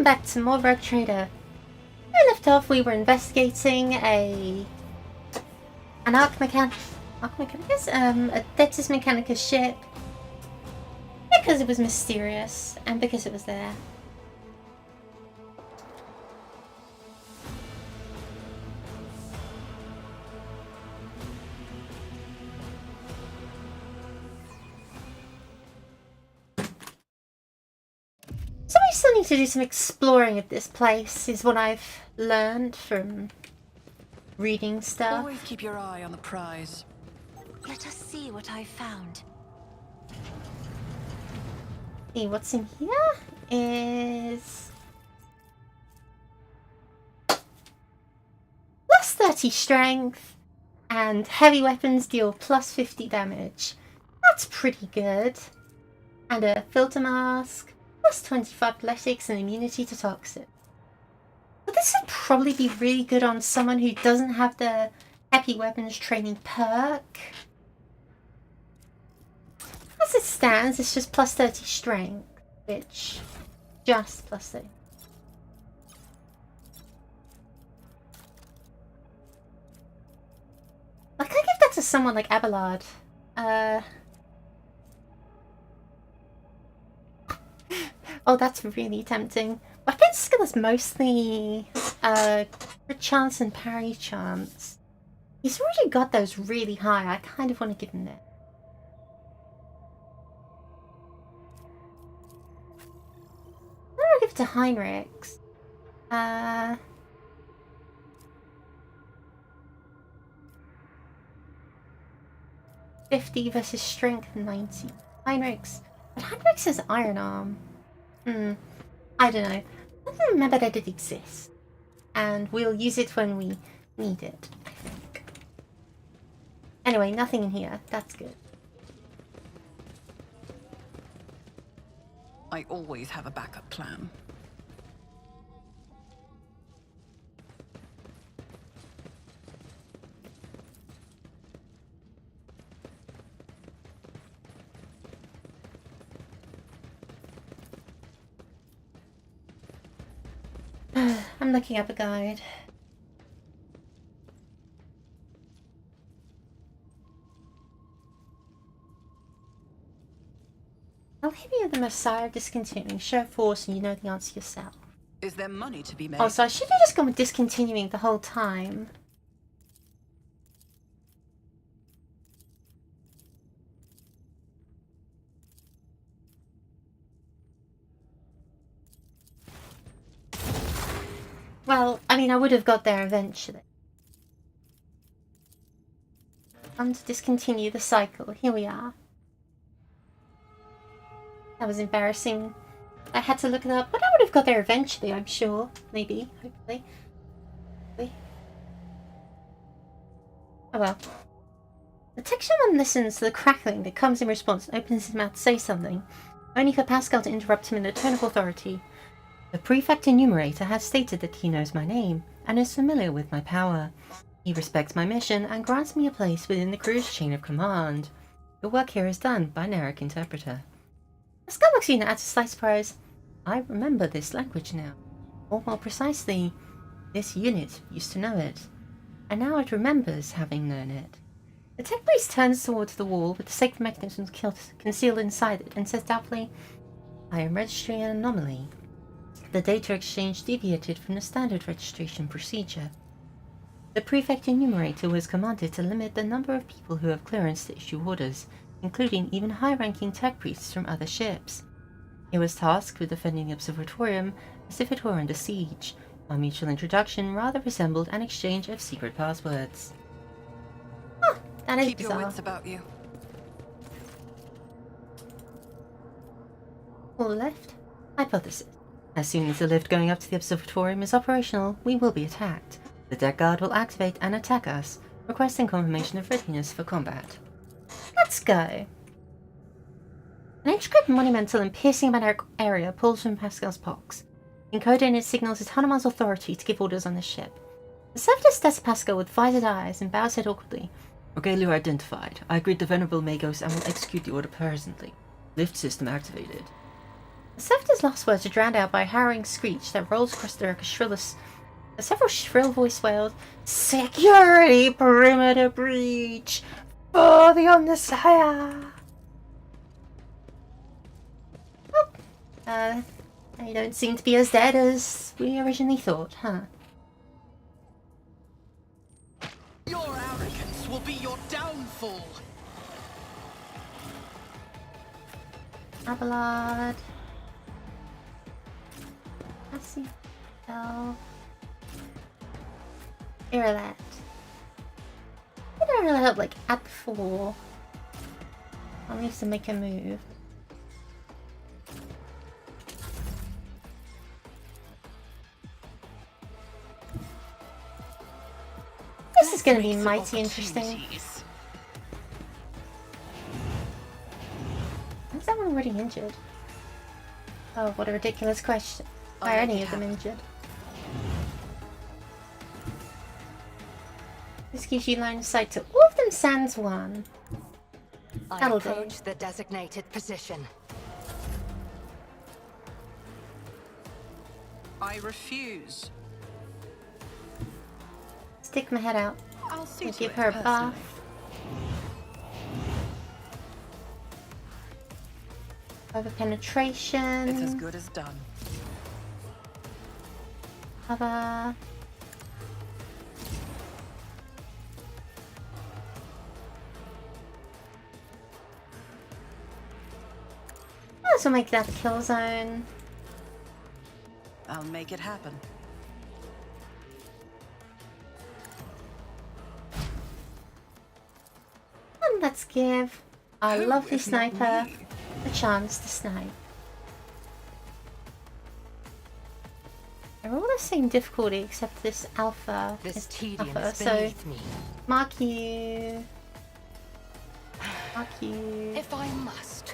back to more Rogue Trader. Where we left off, we were investigating an Arc Mechanicus, a Thetis Mechanicus ship. Because it was mysterious, and because it was there. So we still need to do some exploring of this place, is what I've learned from reading stuff. Always keep your eye on the prize. Let us see what I found. See, what's in here is plus 30 strength, and heavy weapons deal plus 50 damage. That's pretty good. And a filter mask. Plus 25 athletics and immunity to toxin. But this would probably be really good on someone who doesn't have the heavy weapons training perk. As it stands, it's just plus 30 strength, which just plus 30. Like, I give that to someone like Abelard. Oh, that's really tempting. Weapon skill is mostly crit chance and parry chance. He's already got those really high. I kind of want to give him that. I'm gonna give it to Heinrichs. 50 versus strength 90. Heinrichs. But Heinrichs has iron arm. I don't know. I don't remember that it exists. And we'll use it when we need it, I think. Anyway, nothing in here. That's good. I always have a backup plan. I'm looking up a guide. Alhibia the Messiah of Discontinuing. Show force and you know the answer yourself. Is there money to be made? Oh, so I should have just gone with discontinuing the whole time. Well, I mean, I would have got there eventually. To discontinue the cycle. Here we are. That was embarrassing. I had to look it up, but I would have got there eventually, I'm sure. Maybe. Hopefully. Oh well. The texture one listens to the crackling that comes in response and opens his mouth to say something, only for Pascal to interrupt him in a tone of authority. The Prefect Enumerator has stated that he knows my name, and is familiar with my power. He respects my mission, and grants me a place within the crew's chain of command. The work here is done by Narek Interpreter. Pascal looks at you and adds a slight surprise. I remember this language now. Or more precisely, this unit used to know it. And now it remembers having known it. The tech priest turns towards the wall with the sacred mechanisms concealed inside it, and says doubtfully, I am registering an anomaly. The data exchange deviated from the standard registration procedure. The Prefect Enumerator was commanded to limit the number of people who have clearance to issue orders, including even high-ranking tech priests from other ships. He was tasked with defending the Observatorium as if it were under siege. Our mutual introduction rather resembled an exchange of secret passwords. Huh, that is Keep bizarre. your wits about you. All left. Hypothesis. As soon as the lift going up to the Observatorium is operational, we will be attacked. The deck guard will activate and attack us, requesting confirmation of readiness for combat. Let's go. An intricate, monumental, and piercing magnetic area pulls from Pascal's box. Encoded, it signals his Hanuman's authority to give orders on the ship. The servitor stares at Pascal with visored eyes and bows head awkwardly. Okay, Lure identified. I greet the Venerable Magos and will execute the order presently. Lift system activated. The servitor's last words are drowned out by a harrowing screech that rolls across the deck. Several shrill voice wailed, "Security perimeter breach! For the Omnissiah!" Oh, they don't seem to be as dead as we originally thought, huh? Your arrogance will be your downfall. Abelard. Let's see. Irelat. I don't really help like at 4. I'll need to make a move. This is going to be mighty interesting. Is that one already injured? Oh, what a ridiculous question. Why are any of them injured? This gives you line of sight to all of them sans one. I That'll do. approach the designated position. I refuse. Stick my head out. I'll see And to give it her a personally. buff. Over penetration. It's as good as done. Cover. This will make that the kill zone. I'll make it happen. And let's give our Who, lovely if not sniper me? a chance to snipe. They're all the same difficulty except this alpha This is tedium tougher. is So beneath me. mark you. Mark you. If I must.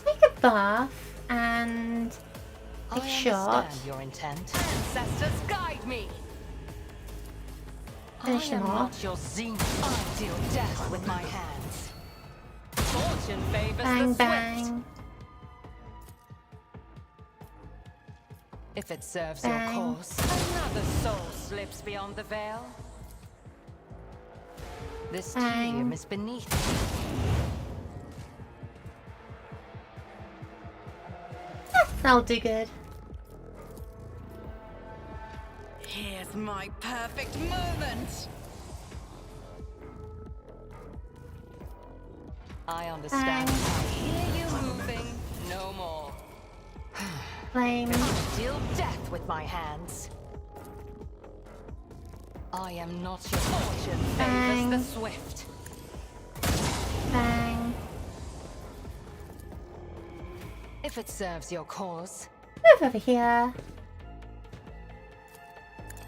Take a buff and a I shot. understand your intent. Ancestors guide me. Finish I him am off. not your zenith. I deal death with my hands. Fortune favors Bang the swift. bang. If it serves Bang. your cause, another soul slips beyond the veil. This Bang. tedium is beneath me. That'll do good. Here's my perfect moment. I understand. Bang. I hear you moving. No more. Flame. Deal death with my hands. I am not your fortune Bang. favors the swift. Bang. If it serves your cause. Move over here.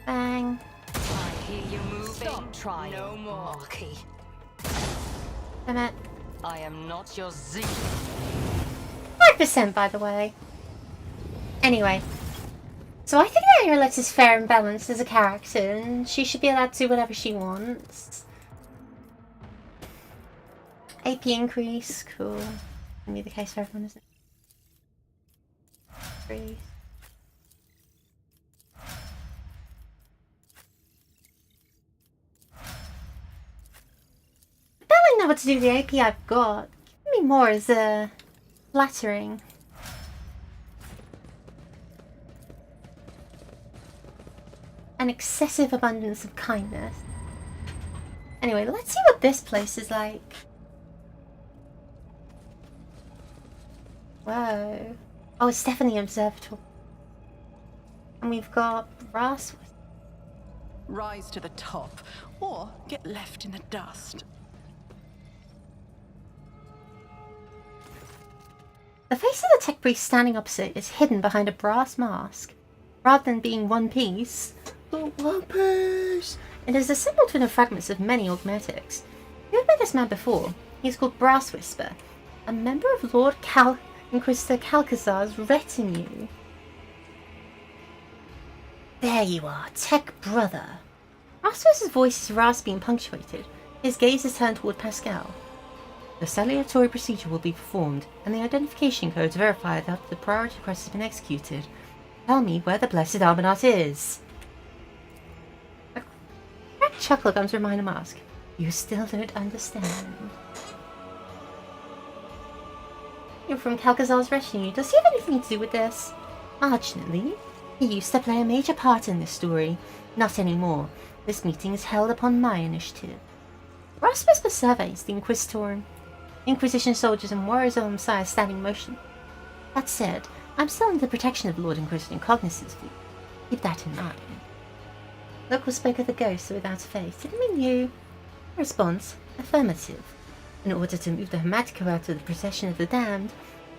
Bang. I hear you moving. Stop trying. No more. Marquis. Damn it. I am not your zenith. 5% by the way. Anyway. So I think that Irelet is fair and balanced as a character, and she should be allowed to do whatever she wants. AP increase, cool. Can be the case for everyone, isn't it? 3. I barely know what to do with the AP I've got. Give me more as a flattering. An excessive abundance of kindness. Anyway, let's see what this place is like. Whoa. Oh, it's definitely observatory. And we've got brass. Rise to the top, or get left in the dust. The face of the tech priest standing opposite is hidden behind a brass mask. Rather than being one piece, one piece! It is assembled from the fragments of many augmetics. You've met this man before. He is called Brass Whisper, a member of Lord Inquisitor Calcazar's retinue. There you are, tech brother. Rasmus's voice is raspy and punctuated. His gaze is turned toward Pascal. The salutatory procedure will be performed, and the identification codes verify that the priority request has been executed. Tell me where the blessed Argonaut is. A cracked chuckle comes from behind a mask. You still don't understand. You're from Calcazar's retinue. Does he have anything to do with this? Fortunately, he used to play a major part in this story. Not anymore. This meeting is held upon my initiative. Rasmus surveys the Inquisition soldiers and warriors of Messiah standing in motion. That said, I'm still under the protection of Lord Inquisitor Cognizant's fleet. Keep that in mind. Local spoke of the ghosts without a face. Didn't mean you. Response, affirmative. In order to move the Hermatico out of the procession of the damned,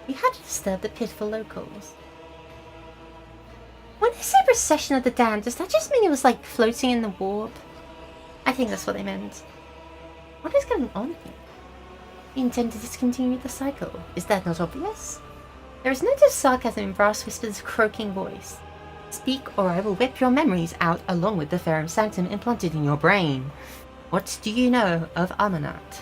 we had to disturb the pitiful locals. When they say procession of the damned, does that just mean it was like floating in the warp? I think that's what they meant. What is going on here? You intend to discontinue the cycle. Is that not obvious? There is no sarcasm in Brass Whisper's croaking voice. Speak, or I will whip your memories out along with the Ferrum Sanctum implanted in your brain. What do you know of Amanat?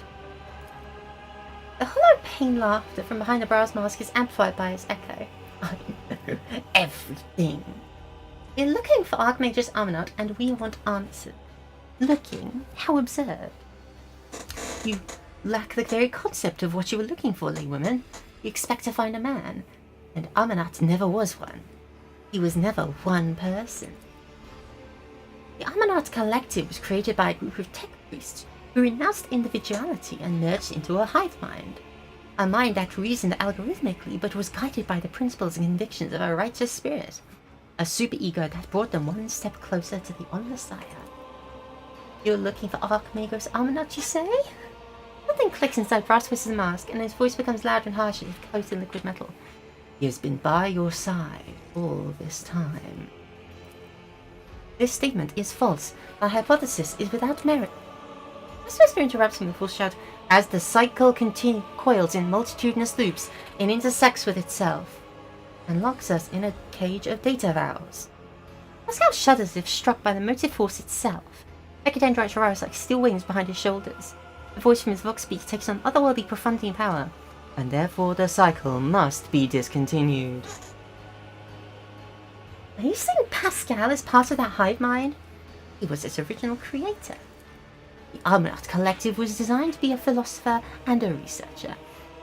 The hollow pain laughter from behind the brass mask is amplified by his echo. I know everything. We're looking for Archmage's Amanat, and we want answers. Looking? How absurd. You lack the very concept of what you were looking for, laywoman. You expect to find a man, and Amanat never was one. He was never one person. The Amanat Collective was created by a group of tech priests who renounced individuality and merged into a hive mind. A mind that reasoned algorithmically but was guided by the principles and convictions of a righteous spirit. A superego that brought them one step closer to the Messiah. You're looking for Archmage's Amanat, you say? Something clicks inside Frostwist's mask, and his voice becomes loud and harsh as if coated in liquid metal. He has been by your side all this time. This statement is false. My hypothesis is without merit. Frostwhisper interrupts him with full shout, as the cycle coils in multitudinous loops and intersects with itself, and locks us in a cage of data vows. Pascal shudders as if struck by the motive force itself. Ecodendrites rise like steel wings behind his shoulders. The voice from his vox speak takes on otherworldly profundity and power, and therefore the cycle must be discontinued. Are you saying Pascal is part of that hive mind? He was its original creator. The Amanat Collective was designed to be a philosopher and a researcher.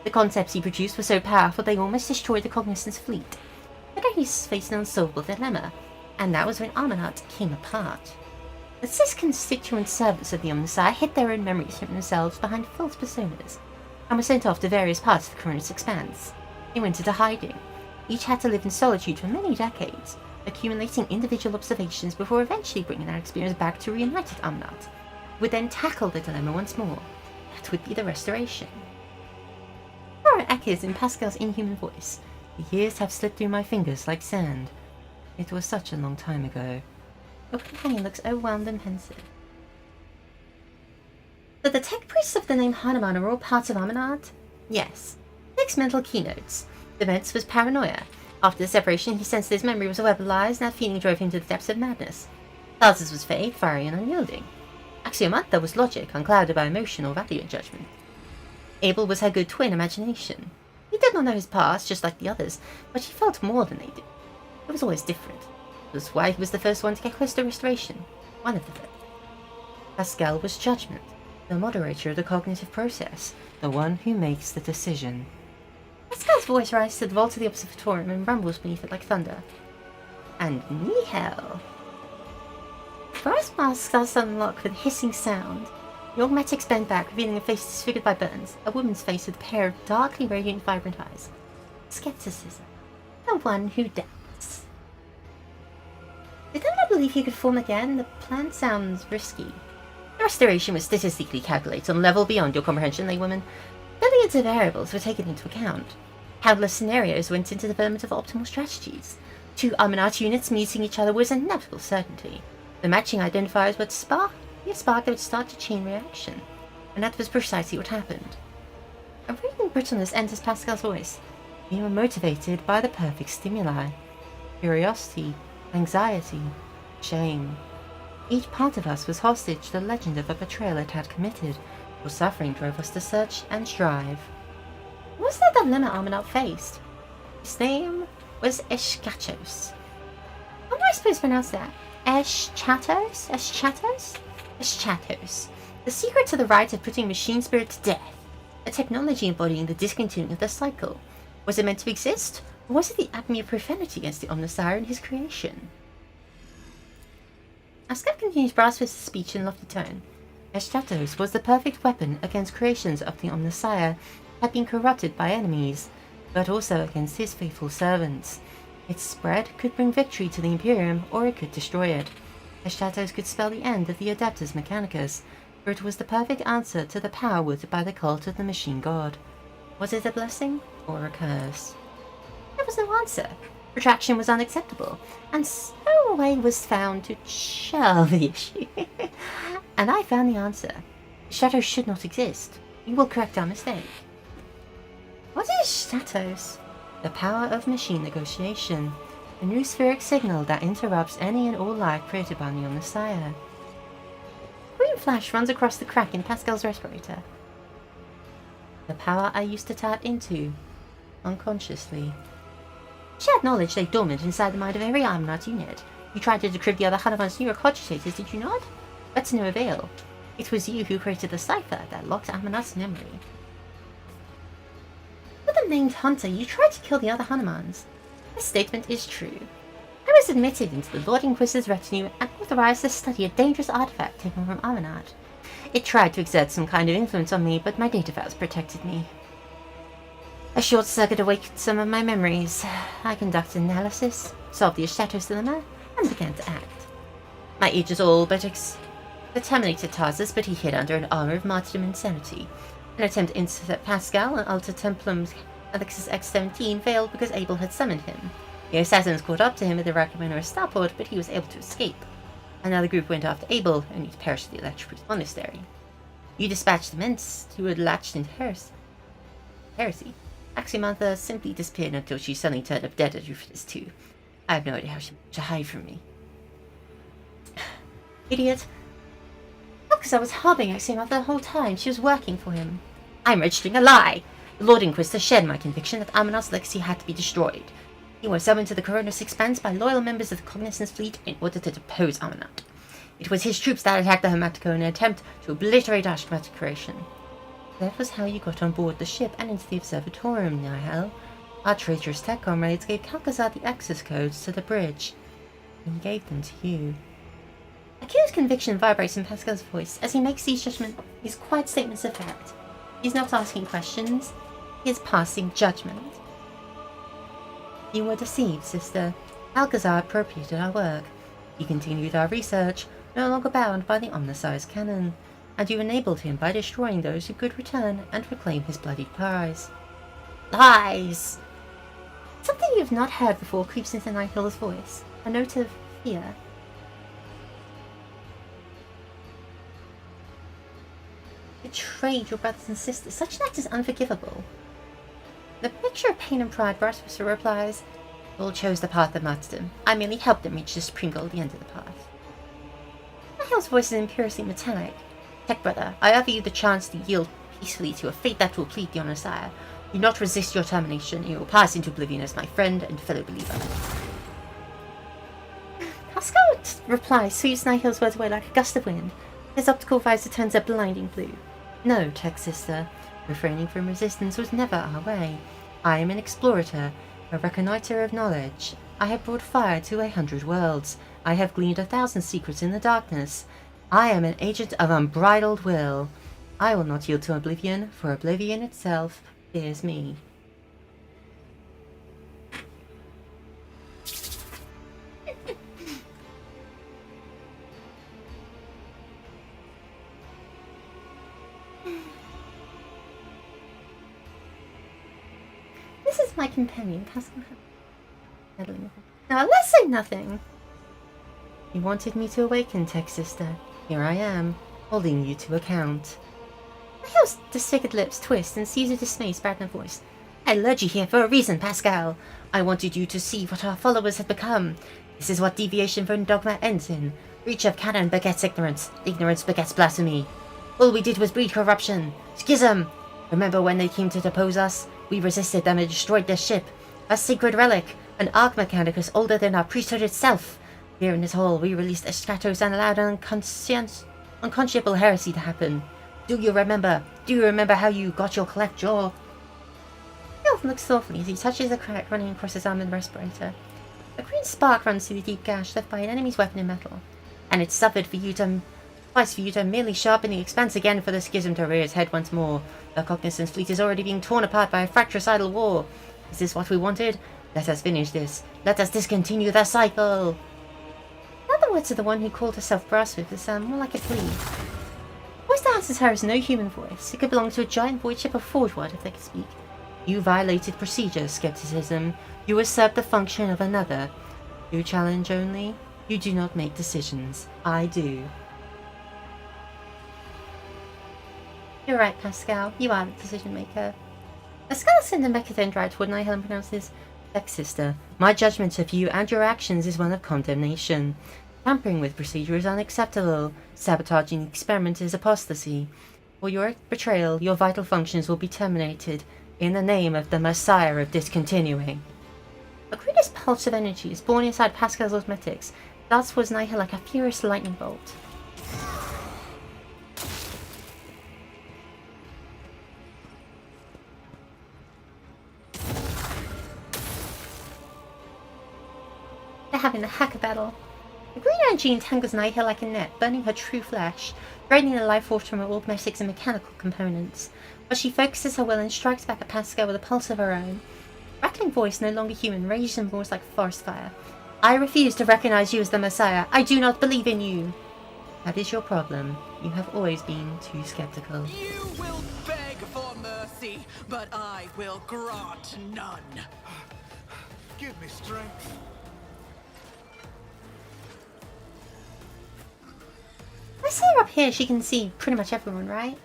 The concepts he produced were so powerful they almost destroyed the Cognizant's fleet. But he faced an unsolvable dilemma, and that was when Amanat came apart. The cis-constituent servants of the Messiah hid their own memories from themselves behind false personas, and were sent off to various parts of the Coronis expanse. They went into hiding. Each had to live in solitude for many decades, accumulating individual observations before eventually bringing that experience back to reunited Amanat, who would then tackle the dilemma once more. That would be the restoration. Horror echoes in Pascal's inhuman voice. The years have slipped through my fingers like sand. It was such a long time ago. Your companion looks overwhelmed and pensive. So the tech priests of the name Hanuman are all parts of Amanat? Yes. Next mental keynotes. The events was paranoia. After the separation, he sensed his memory was a web of lies, and that feeling drove him to the depths of madness. Thales was vague, fiery, and unyielding. Axiomantha was logic, unclouded by emotion or value and judgment. Abel was her good twin, imagination. He did not know his past, just like the others, but he felt more than they did. It was always different. It was why he was the first one to get close to restoration. One of the first. Pascal was judgment, the moderator of the cognitive process, the one who makes the decision. Pascal's voice rises to the vault of the observatorium and rumbles beneath it like thunder. And Nihil. Brass masks are unlocked with a hissing sound. The augmetics bend back, revealing a face disfigured by burns, a woman's face with a pair of darkly radiant, vibrant eyes. Skepticism. The one who doubts. Did I not believe you could form again? The plan sounds risky. The restoration was statistically calculated on a level beyond your comprehension, laywoman. Billions of variables were taken into account. Countless scenarios went into the development of optimal strategies. Two Amanat units meeting each other was an inevitable certainty. The matching identifiers would be a spark that would start a chain reaction. And that was precisely what happened. A radiant brittleness enters Pascal's voice. You were motivated by the perfect stimuli. Curiosity, anxiety, shame. Each part of us was hostage to the legend of a betrayal it had committed, or suffering drove us to search and strive. What was that dilemma Armanat faced? His name was Eschatos. How do I suppose to pronounce that? Eschatos? Eschatos? Eschatos. The secret to the rite of putting machine spirit to death. A technology embodying the discontinuing of the cycle. Was it meant to exist? Or was it the acme of profanity against the Omnissiah and his creation? Ascap continues Brassfist's speech in lofty tone. Eschatos was the perfect weapon against creations of the Omnissiah had been corrupted by enemies, but also against his faithful servants. Its spread could bring victory to the Imperium, or it could destroy it. Eschatos could spell the end of the Adeptus Mechanicus, for it was the perfect answer to the power wielded by the cult of the Machine God. Was it a blessing, or a curse? There was no answer. Retraction was unacceptable, and so a way was found to shelve the issue. And I found the answer. Shadows should not exist. We will correct our mistake. What is Shadows? The power of machine negotiation. A new spheric signal that interrupts any and all life created by the Omnissiah. Green flash runs across the crack in Pascal's respirator. The power I used to tap into, unconsciously. She had knowledge lay dormant inside the mind of every Armanat unit. You tried to decrypt the other Hanuman's neurocogitators, did you not? But to no avail. It was you who created the cipher that locked Armanat's memory. With the named Hunter, you tried to kill the other Hanumans. This statement is true. I was admitted into the Lord Inquisitor's retinue and authorized to study a dangerous artifact taken from Armanat. It tried to exert some kind of influence on me, but my data files protected me. A short circuit awakened some of my memories. I conducted analysis, solved the Eschatos dilemma, and began to act. My agents all but terminated Tarsus, but he hid under an armor of martyrdom and insanity. An attempt to intercept Pascal and alter Templum's Alexis X-17 failed because Abel had summoned him. The assassins caught up to him at the Rachmaninois starport, but he was able to escape. Another group went after Abel, only to perish at the Electropriest Monastery. You dispatched the men who had latched into heresy. Axiomantha simply disappeared until she suddenly turned up dead at Rufus too. I have no idea how she managed to hide from me. Idiot. Not because I was harboring Axiomantha the whole time. She was working for him. I'm registering a lie. The Lord Inquisitor shared my conviction that Armanat's legacy had to be destroyed. He was summoned to the Coronis Expanse by loyal members of the Cognizance fleet in order to depose Armanat. It was his troops that attacked the Hermatico in an attempt to obliterate our schematic creation. That was how you got on board the ship and into the Observatorium, Nihil. Our traitorous tech comrades gave Calcazar the access codes to the bridge, and he gave them to you. Akira's conviction vibrates in Pascal's voice as he makes these quiet statements of fact. He's not asking questions, he is passing judgment. You were deceived, sister. Alcazar appropriated our work. He continued our research, no longer bound by the Omnissiah's canon, and you enabled him by destroying those who could return and reclaim his bloodied prize. Lies! Something you've not heard before creeps into Nihil's voice, a note of fear. Betrayed your brothers and sisters. Such an act is unforgivable. The picture of pain and pride, Brassfist replies, "You all chose the path of martyrdom. I merely helped them reach the supreme goal at the end of the path." Nihil's voice is imperiously metallic. Tech brother, I offer you the chance to yield peacefully to a fate that will plead the Omnissiah. Do not resist your termination, and you will pass into oblivion as my friend and fellow believer. Pascal replies sweeps Nihil's words away like a gust of wind. His optical visor turns a blinding blue. No, tech sister. Refraining from resistance was never our way. I am an explorator, a reconnoiter of knowledge. I have brought fire to 100 worlds. I have gleaned 1,000 secrets in the darkness. I am an agent of unbridled will. I will not yield to oblivion, for oblivion itself fears me. This is my companion, Pascal. Now let's say nothing. You wanted me to awaken, tech sister. Here I am, holding you to account. Nihil's disfigured lips twist and sees a dismay sprout in her voice. I lured you here for a reason, Pascal. I wanted you to see what our followers had become. This is what deviation from dogma ends in. Breach of canon begets ignorance. Ignorance begets blasphemy. All we did was breed corruption. Schism! Remember when they came to depose us? We resisted them and destroyed their ship. A sacred relic. An arc mechanicus older than our priesthood itself. Here in this hall, we released Eschatos and allowed an unconscionable heresy to happen. Do you remember? Do you remember how you got your cleft jaw? The elf looks thoughtfully as he touches a crack running across his arm and respirator. A green spark runs through the deep gash left by an enemy's weapon in metal. And it suffered for you to merely sharpen the expanse again for the schism to rear its head once more. The Cognizance fleet is already being torn apart by a fratricidal war. Is this what we wanted? Let us finish this. Let us discontinue the cycle. In other words of the one who called herself Brasswith is more like a plea. Voice that answers her is no human voice. It could belong to a giant void ship or forgewood if they could speak. You violated procedure, skepticism. You usurped the function of another. You challenge only. You do not make decisions. I do. You're right, Pascal. You are the decision maker. A skeleton and Mechadendrite toward Nihil and pronounces, sister, my judgment of you and your actions is one of condemnation. Tampering with procedure is unacceptable. Sabotaging the experiment is apostasy. For your betrayal, your vital functions will be terminated in the name of the Messiah of discontinuing. A greatest pulse of energy is born inside Pascal's automatics. Darts towards Nihil like a furious lightning bolt. They're having the hacker battle. The green energy entangles Nihil like a net, burning her true flesh, draining the life force from her automatics and mechanical components. But she focuses her will and strikes back at Pascal with a pulse of her own. Rattling voice, no longer human, rages and roars like forest fire. I refuse to recognize you as the Messiah. I do not believe in you. That is your problem. You have always been too skeptical. You will beg for mercy, but I will grant none. Give me strength. If I see her up here, she can see pretty much everyone, right?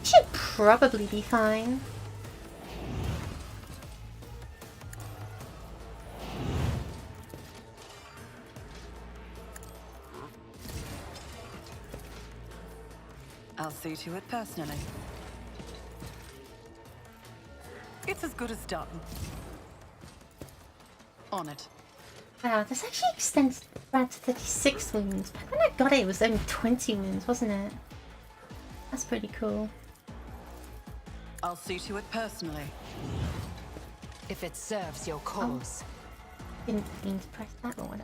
Should probably be fine. I'll see to it personally. It's as good as done. On it. Wow, this actually extends back to 36 wounds. Back when I got it, it was only 20 wounds, wasn't it? That's pretty cool. I'll see to it personally. If it serves your cause. Didn't mean to press that one.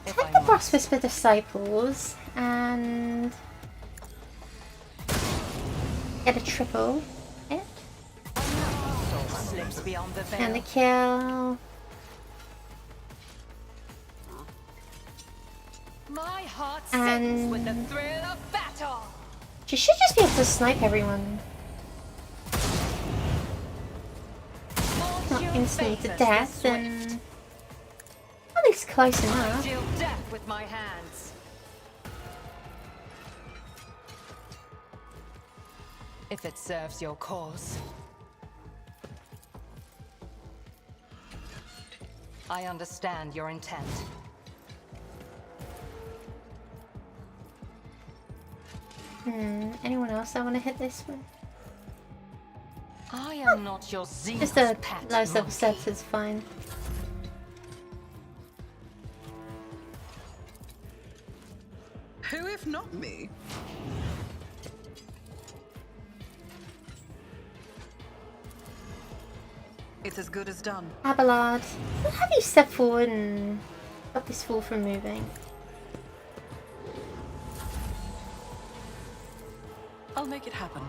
Take the Brass Whisper Disciples and get a triple hit. Slips beyond the veil. And the kill. My heart And- sings with the thrill of battle. She should just be able to snipe everyone. Not instantly to death, then at least close I enough. deal death with my hands. If it serves your cause. I understand your intent. Anyone else I want to hit this with? I am not your zealous Just a pet low level monkey. steps is fine. Who if not me? It's as good as done. Abelard, I'll have you step forward and stop this fool from moving. I'll make it happen.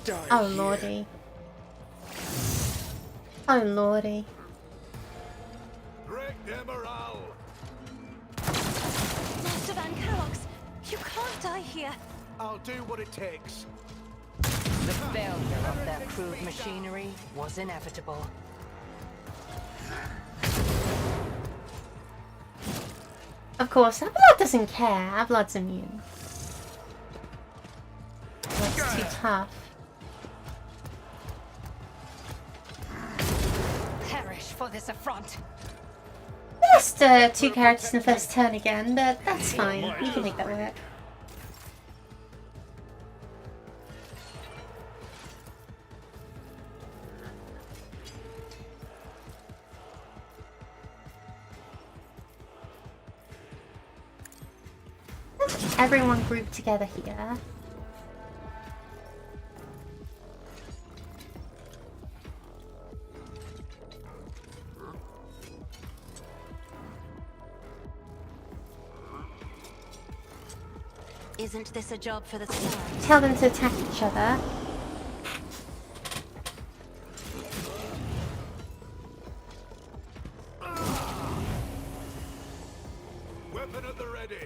Die Oh here. lordy. Oh lordy. Break their morale. Master Van Kellogg's, you can't die here. I'll do what it takes. The failure of their crude machinery was inevitable. Of course, Abelard doesn't care. Abelard's immune. That's too tough. Perish for this affront. We lost 2 characters in the first turn again, but that's fine. We can make that work. Let's everyone group together here. Isn't this a job for the stars? Tell them to attack each other. Weapon at the ready.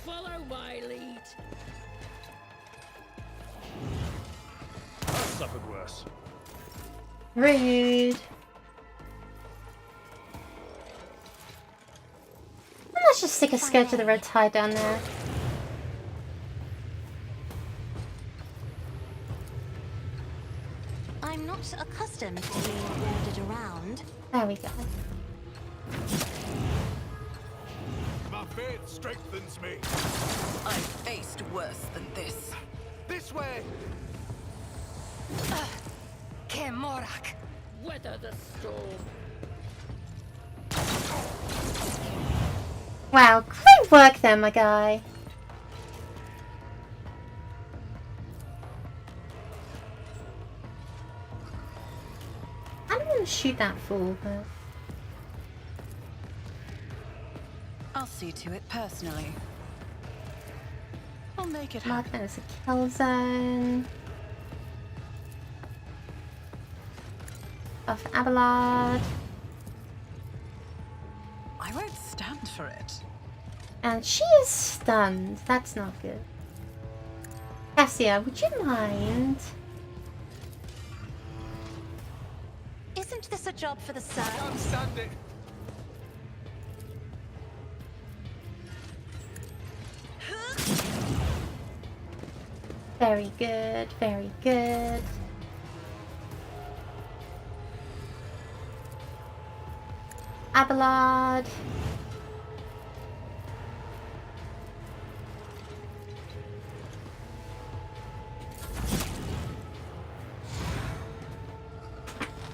Follow my lead. I've suffered worse. Rude. Let's just stick a scourge of the red tide down there. I'm not accustomed to being ordered around. There we go. My faith strengthens me. I've faced worse than this. This way. Kemorak. Weather the storm. Wow, great work there, my guy. I don't want to shoot that fool, but I'll see to it personally. I'll make it mark happen. that as a kill zone. Off Abelard. I won't stand for it. And she is stunned. That's not good. Cassia, would you mind? Isn't this a job for the stars? Can't stand it. Very good, very good. Abelard.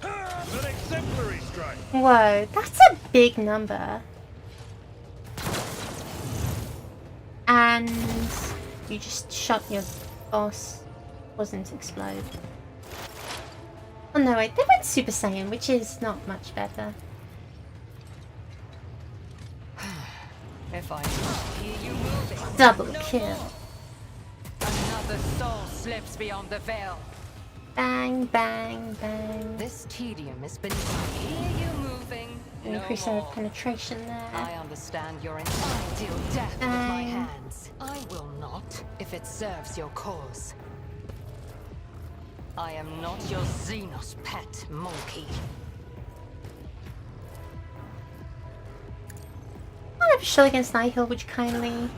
An exemplary strike. Whoa, that's a big number. And you just shot your boss. Wasn't explode. Oh no, wait, they went Super Saiyan, which is not much better. If I hear you moving, Double kill. another soul slips beyond the veil. Bang, bang, bang. This tedium is beneath. Hear you moving. Increase our penetration I there. understand your intent. I deal death with my Bang. hands. I will not, if it serves your cause. I am not your Xenos pet monkey. I'll have a shell against Nihil, would you kindly?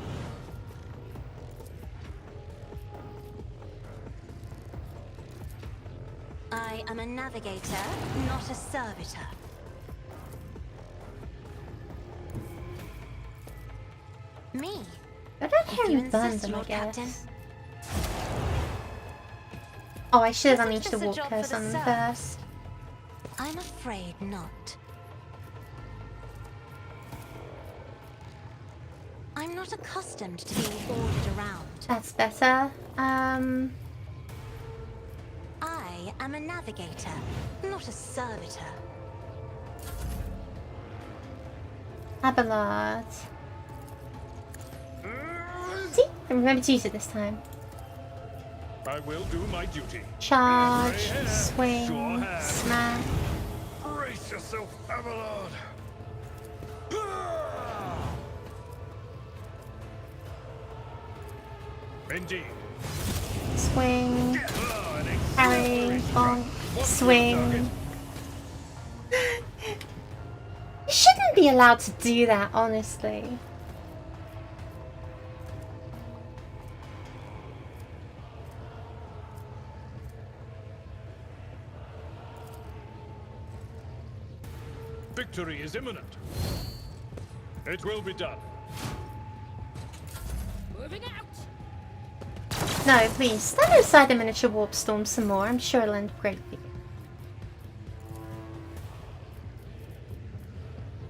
I am a navigator, not a servitor. Me? I don't If hear you him burn insist, them, I Lord guess. Captain. Oh, I should have Isn't unleashed the this a warp job curse for the on them South? first. I'm afraid not. I'm not accustomed to being ordered around. That's better. I am a navigator, not a servitor. Abelard. See? I remember to use it this time. I will do my duty. Charge, Grey hair, swing, sure hand. smack. Brace yourself, Abelard. Indeed. Swing, Ah, an parry, exemplary bonk, strike. What's your swing. You shouldn't be allowed to do that, honestly. Victory is imminent. It will be done. Moving out. No, please, stand outside the miniature warp storm some more. I'm sure it'll end greatly.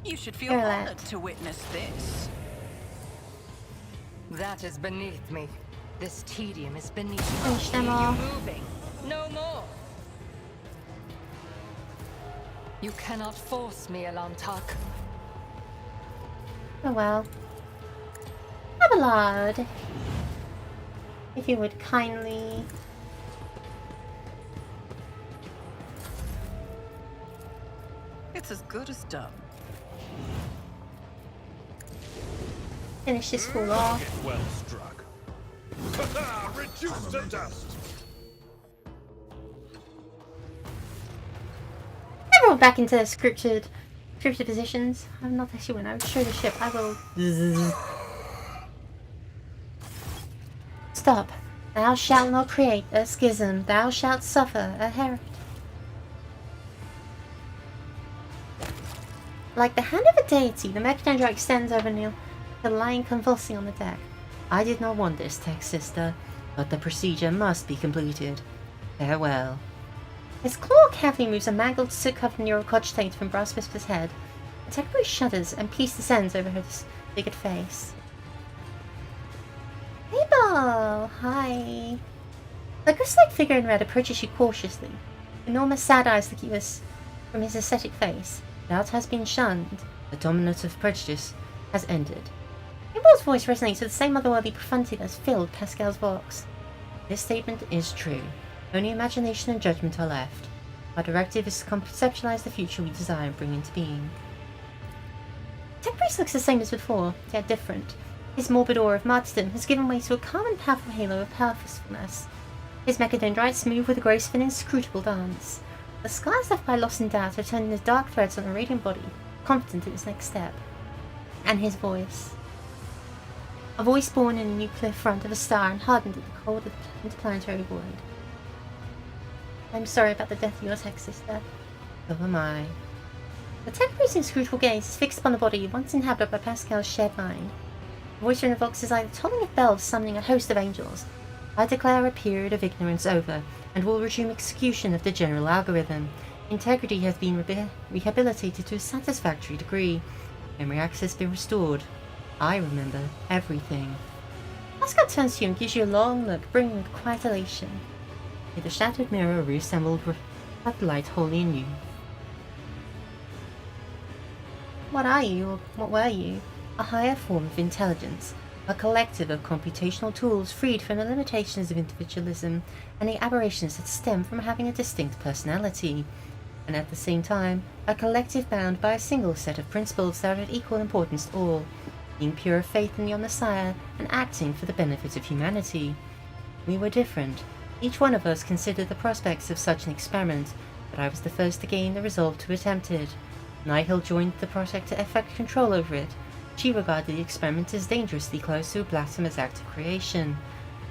You should feel You're honored late. to witness this. That is beneath me. This tedium is beneath me. Finish them Hear all. you moving. No more. You cannot force me, Alantak. Oh well. Abelard, if you would kindly... It's as good as done. finish this fool off. Target well struck. Reduced to dust. Everyone back into scripted positions. I'm not actually when I destroy the ship. I will. Stop. Thou shalt not create a schism. Thou shalt suffer a heresy. Like the hand of a deity, the mechadendra extends over Neil, the lying convulsing on the deck. I did not want this, tech sister, but the procedure must be completed. Farewell. His claw carefully moves a mangled, soot-covered neurocogitate from Brass Whisper's head. The Techbury shudders and peace descends over her disfigured face. Mabel! Hi. The ghost-like figure in red approaches you cautiously. Enormous sad eyes look at you from his ascetic face. Doubt has been shunned. The dominance of prejudice has ended. Mabel's voice resonates with the same otherworldly profundity that's filled Pascal's box. This statement is true. Only imagination and judgment are left. Our directive is to conceptualize the future we desire and bring into being. Tech Priest looks the same as before, yet different. His morbid aura of martyrdom has given way to a calm and powerful halo of purposefulness. His mechadendrites move with a graceful and inscrutable dance. The scars left by loss and doubt are turned into dark threads on a radiant body, confident in its next step. And his voice. A voice born in a nuclear front of a star and hardened in the cold of the interplanetary void. I'm sorry about the death of your tech sister. So am I. The tech priest's inscrutable gaze is fixed upon the body once inhabited by Pascal's shared mind. The voice invokes is like the tolling of bells summoning a host of angels. I declare a period of ignorance over, and will resume execution of the general algorithm. Integrity has been rehabilitated to a satisfactory degree. Memory access has been restored. I remember everything. Pascal turns to you and gives you a long look, brimming with quiet elation. May the shattered mirror reassembled with light wholly in you. What are you, or what were you? A higher form of intelligence, a collective of computational tools freed from the limitations of individualism and the aberrations that stem from having a distinct personality, and at the same time, a collective bound by a single set of principles that are of equal importance to all, being pure faith in your Messiah and acting for the benefit of humanity. We were different. Each one of us considered the prospects of such an experiment, but I was the first to gain the resolve to attempt it. Nihil joined the project to effect control over it. She regarded the experiment as dangerously close to a blasphemous act of creation.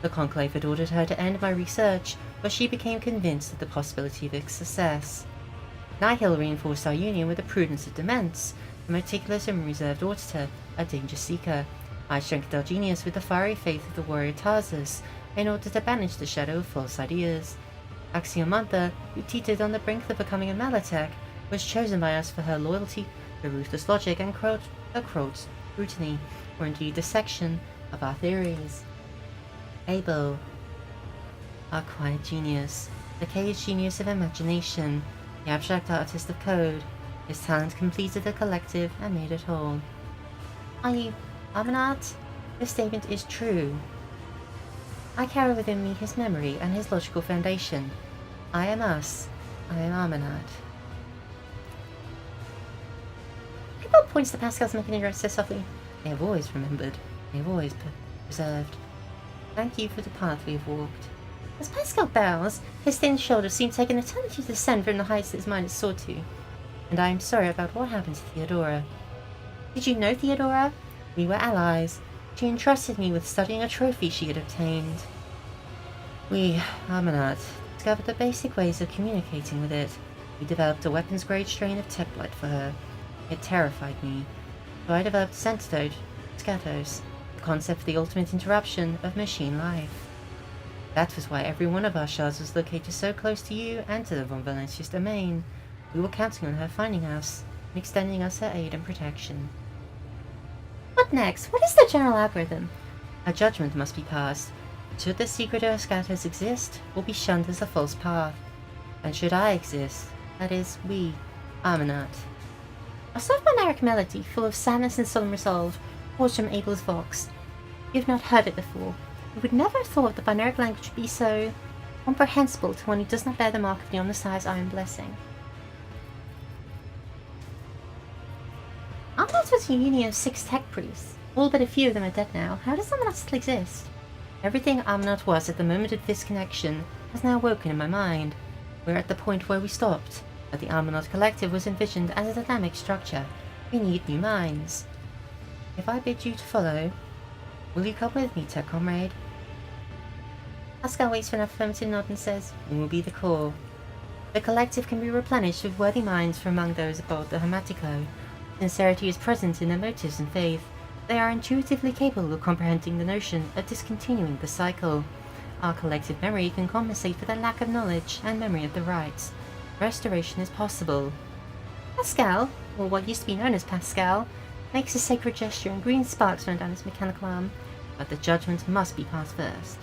The Conclave had ordered her to end my research, but she became convinced of the possibility of its success. Nihil reinforced our union with the prudence of Demence, a meticulous and reserved auditor, a danger seeker. I strengthened our genius with the fiery faith of the warrior Tarsus, in order to banish the shadow of false ideas. Axiomantha, who teetered on the brink of becoming a Malatek, was chosen by us for her loyalty, her ruthless logic, and Croat's scrutiny, or indeed dissection of our theories. Abel, our quiet genius, the caged genius of imagination, the abstract artist of code, his talent completed the collective and made it whole. Are you Amanat? This statement is true. I carry within me his memory and his logical foundation. I am us. I am Armanat. People points to Pascal's mechanism so softly. They have always remembered. They have always preserved. Thank you for the path we have walked. As Pascal bows, his thin shoulders seem to take an eternity to descend from the heights that his mind has soared to. And I am sorry about what happened to Theodora. Did you know Theodora? We were allies. She entrusted me with studying a trophy she had obtained. We, Armanat, discovered the basic ways of communicating with it. We developed a weapons-grade strain of tech blight for her. It terrified me. So I developed a antidote, Scatos, the concept for the ultimate interruption of machine life. That was why every one of our shards was located so close to you and to the Von Valentius domain. We were counting on her finding us and extending us her aid and protection. What next? What is the general algorithm? A judgment must be passed. Should the secret of Scatos exist, will be shunned as a false path. And should I exist, that is, we, Armanat. A soft moneric melody, full of sadness and solemn resolve, pours from Abel's vox. You have not heard it before. You would never have thought the binaric language would be so comprehensible to one who does not bear the mark of the Omnissiah's iron blessing. Armanat was a union of 6 tech priests. All but a few of them are dead now. How does Armanat still exist? Everything Armanat was at the moment of this connection has now woken in my mind. We're at the point where we stopped, but the Armanat Collective was envisioned as a dynamic structure. We need new minds. If I bid you to follow, will you come with me, tech comrade? Pascal waits for an affirmative nod and says, we will be the core. The Collective can be replenished with worthy minds from among those aboard the Hermatico. Sincerity is present in their motives and faith. They are intuitively capable of comprehending the notion of discontinuing the cycle. Our collective memory can compensate for the lack of knowledge and memory of the rites. Restoration is possible. Pascal, or what used to be known as Pascal, makes a sacred gesture and green sparks run down his mechanical arm. But the judgment must be passed first.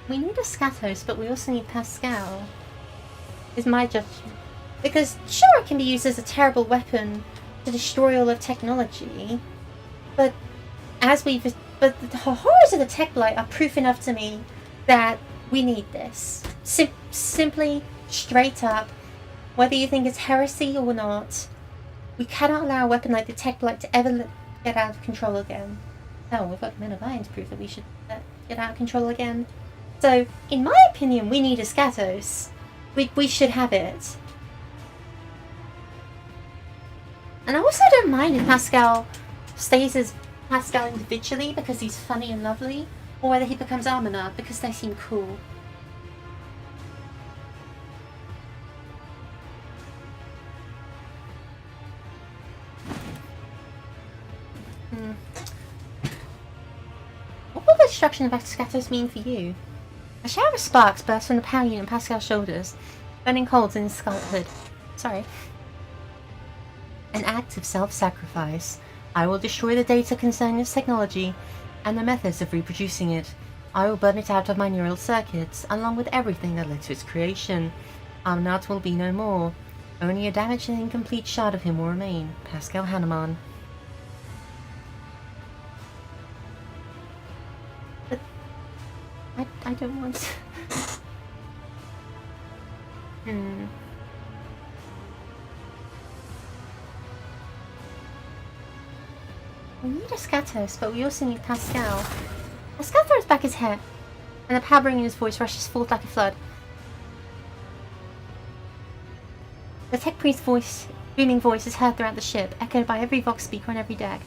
We need a Scatos, but we also need Pascal, is my judgment. Because, sure, it can be used as a terrible weapon to destroy all of technology, but but the horrors of the tech blight are proof enough to me that we need this. Simply, straight up, whether you think it's heresy or not, we cannot allow a weapon like the tech blight to ever get out of control again. Oh, we've got Men of Iron to prove that we should get out of control again. So, in my opinion, we need a Scatos. We should have it. And I also don't mind if Pascal stays as Pascal individually because he's funny and lovely, or whether he becomes Armanat because they seem cool. What will the destruction of Scatos mean for you? A shower of sparks burst from the power unit on Pascal's shoulders, burning holes in his scarlet hood. Sorry. An act of self-sacrifice. I will destroy the data concerning this technology and the methods of reproducing it. I will burn it out of my neural circuits, along with everything that led to its creation. Armanat will be no more. Only a damaged and incomplete shard of him will remain. Pascal Hanuman. But I don't want to. We need a Scatos, but we also need Pascal. Pascal throws back his head, and the power in his voice rushes forth like a flood. The tech priest's voice, booming voice, is heard throughout the ship, echoed by every vox speaker on every deck.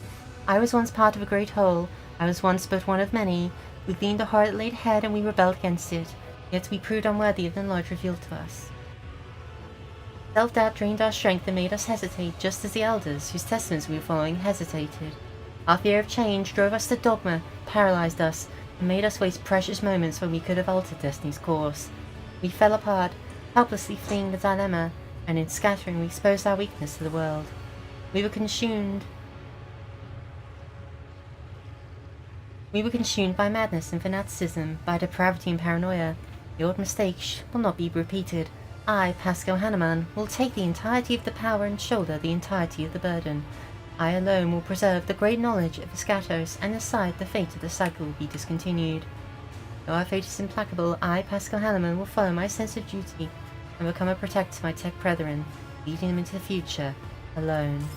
I was once part of a great whole. I was once but one of many. We gleaned a heart that laid ahead, and we rebelled against it. Yet we proved unworthy of the knowledge revealed to us. Self-doubt drained our strength and made us hesitate, just as the elders, whose testaments we were following, hesitated. Our fear of change drove us to dogma, paralyzed us, and made us waste precious moments when we could have altered destiny's course. We fell apart, helplessly fleeing the dilemma, and in scattering we exposed our weakness to the world. We were consumed We were consumed by madness and fanaticism, by depravity and paranoia. The old mistake will not be repeated. I, Pascal Hanneman, will take the entirety of the power and shoulder the entirety of the burden. I alone will preserve the great knowledge of Eschatos and decide the fate of the cycle will be discontinued. Though our fate is implacable, I, Pascal Hanneman, will follow my sense of duty and become a protector to my tech brethren, leading them into the future, alone.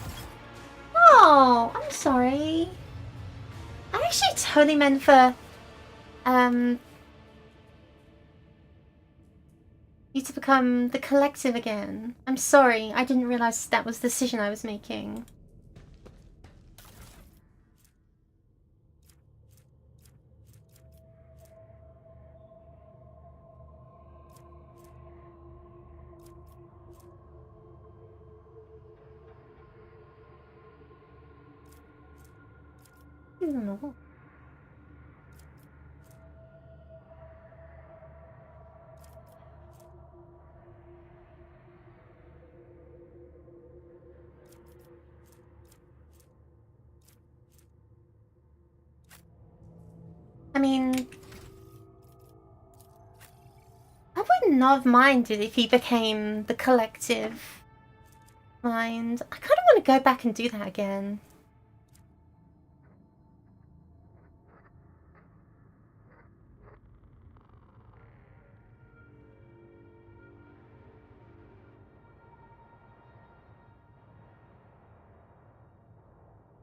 Oh, I'm sorry. I actually totally meant for, you to become the collective again. I'm sorry, I didn't realize that was the decision I was making. I don't know. I mean, I would not have minded if he became the collective mind. I kind of want to go back and do that again.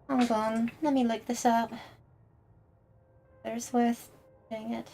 Hold on, let me look this up. There's worth doing it.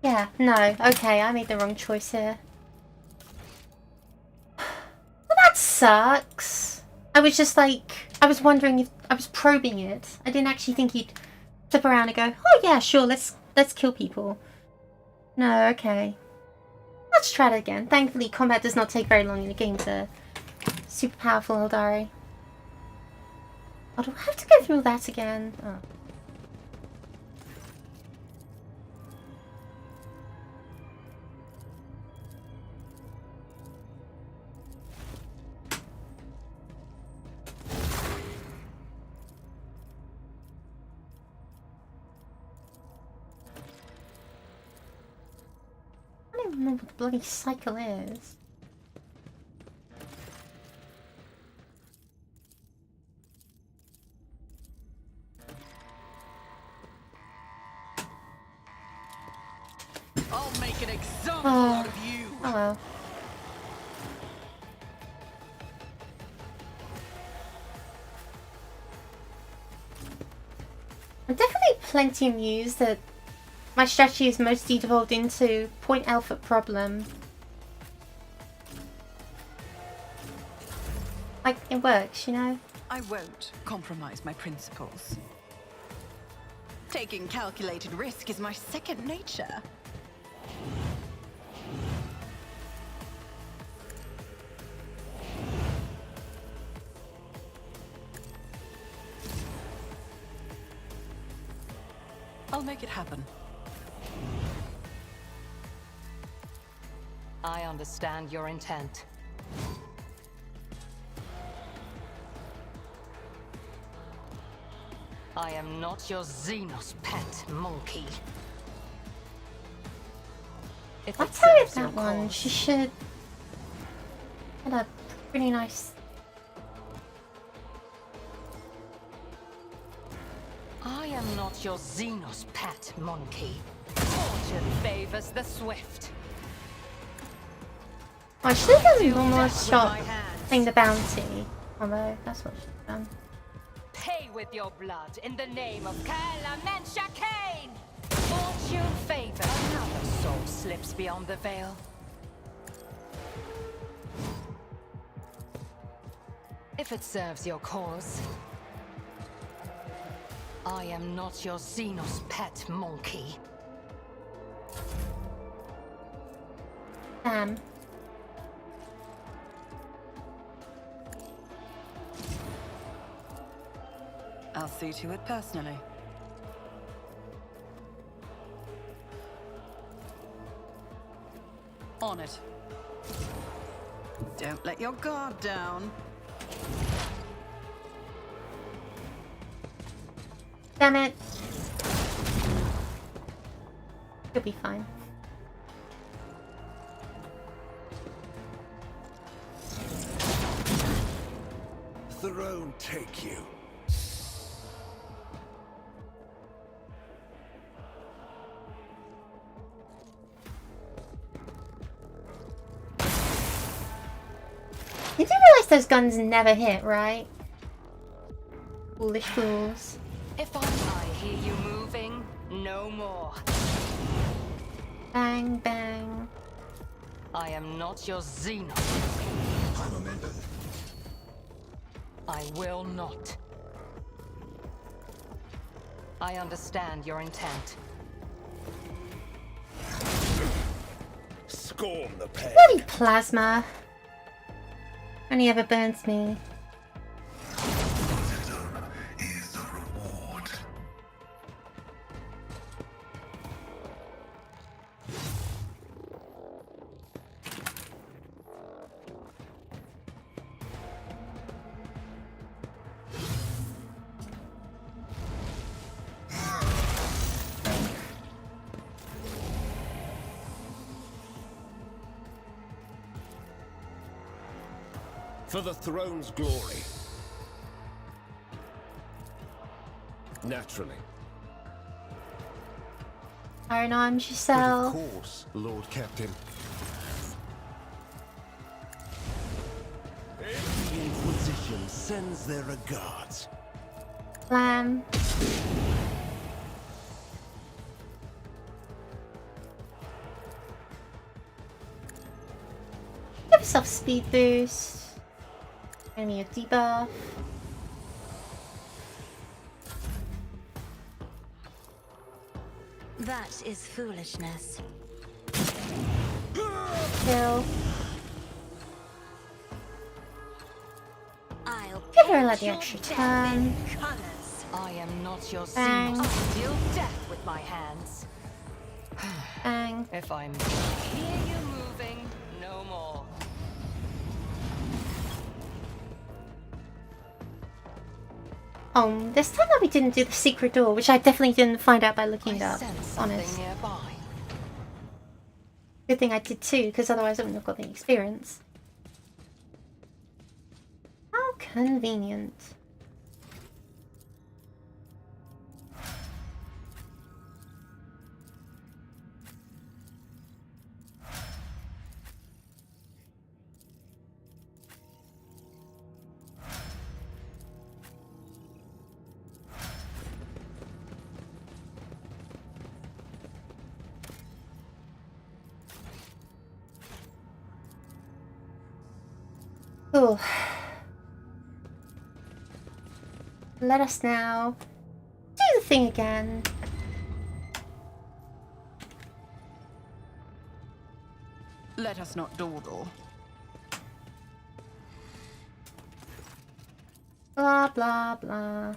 Yeah, no. Okay, I made the wrong choice here. Well, that sucks. I was just like... I was wondering if... I was probing it. I didn't actually think he'd flip around and go, oh yeah, sure, let's kill people. No, okay. Let's try it again. Thankfully, combat does not take very long in the game to... Super powerful Eldari. Oh, do I have to go through all that again? Oh. I don't even remember what the bloody cycle is. I'll make an example out of you. Oh well. I'm definitely plenty amused that my strategy is mostly devolved into point alpha problem. Like, it works, you know? I won't compromise my principles. Taking calculated risk is my second nature. I'll make it happen. I understand your intent. I am not your Xenos pet monkey. If I'll it tell you serves your that one. cause, She should had a pretty nice... I am not your Xenos pet monkey. Fortune favors the swift. Oh, I should have done a Deal normal death with shot my hands. playing the bounty. Although, that's what I should have done. Pay with your blood in the name of Kalamensha Kane! Fortune favors. Another soul slips beyond the veil. If it serves your cause. I am not your Xenos pet monkey. Damn. I'll see to it personally. On it. Don't let your guard down. Damn it. You'll be fine. Throne take you. Did you realize those guns never hit, right? Foolish fools. If I hear you moving, no more. Bang, bang. I am not your Xenos. I will not. I understand your intent. Scorn the pain. Bloody plasma. Only ever burns me. Is the reward. For the throne's glory. Naturally. Iron arms But of yourself. course, Lord Captain. The Inquisition sends their regards. Slam. myself speed boost. Enemy of debuff. That is foolishness. Kill. I'll Give her like the paint extra your death turn. in colours. I am not your Bang. Xenos. I'll deal death with my hands. Bang. If I'm hear you moving, no more. Oh, this time that we didn't do the secret door, which I definitely didn't find out by looking it I up. sense something Honest. nearby. Good thing I did too, because otherwise I wouldn't have got the experience. How convenient. Cool. Let us now do the thing again. Let us not dawdle. Blah blah blah.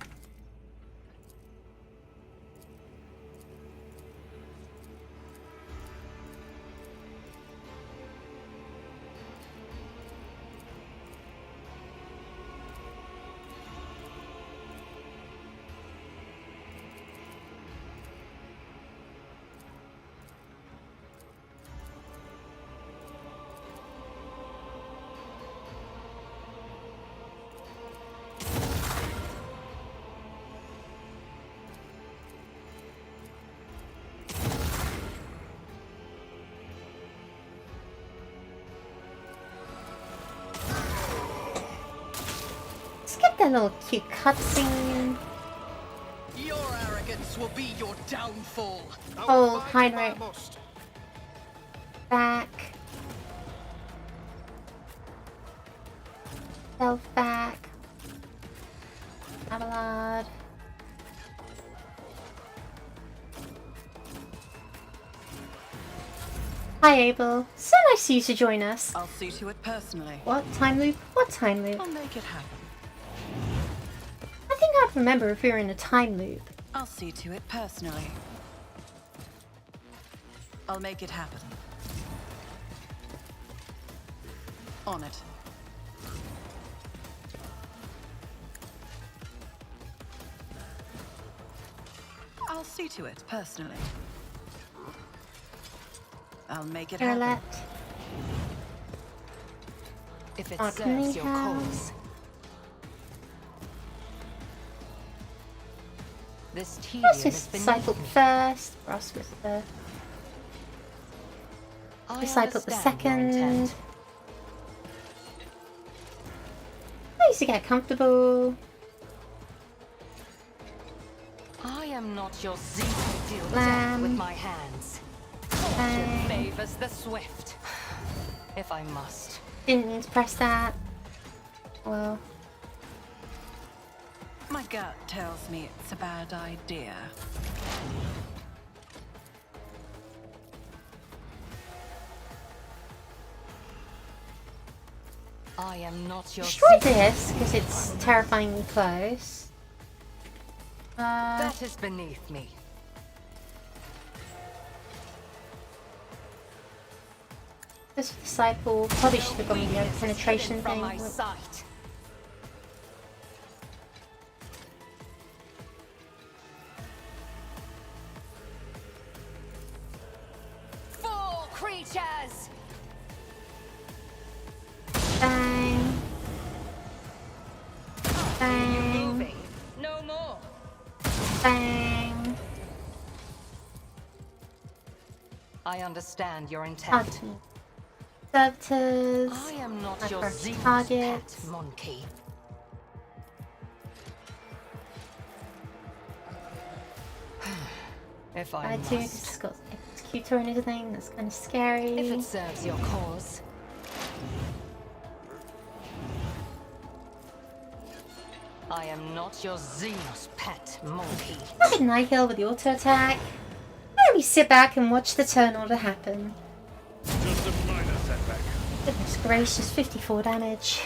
Skip that little cute cutscene. Your arrogance will be your downfall. Hold, Heinrich. Back. Self back. Abelard. Hi Abel. So nice of you to join us. I'll see to it personally. What? Time loop? What time loop? I'll make it happen. I think I remember if we were in a time loop. I'll see to it personally. I'll make it happen. On it. I'll see to it personally. I'll make it happen. Arlette. If it Alchemy serves your house. cause. This tedium Let's is just beneath disciple me. first. Ross with the I disciple the understand your second. intent. Nice to get comfortable. I am not your Xeno. Deal death Lamb. with my hands. Bang. Fortune favors the swift. If I must. Didn't mean to press that. Well, My gut tells me it's a bad idea. I am not your destroy Xeno. this because it's terrifyingly close. That is beneath me. This disciple probably should have gone with the Weakness is penetration hidden from thing. my sight. Four creatures! Bang. Bang. Moving. No more. Bang. I understand your intent. Alchemy. Servitors. I am not My your first Xeno's target. pet monkey. If I I do because must. it's got executor and everything. That's kind of scary. If it serves your cause. I am not your Xenos pet monkey. Look at Nihil with the auto attack. Why don't we sit back and watch the turn order happen? Just a minor setback. Goodness gracious, 54 damage.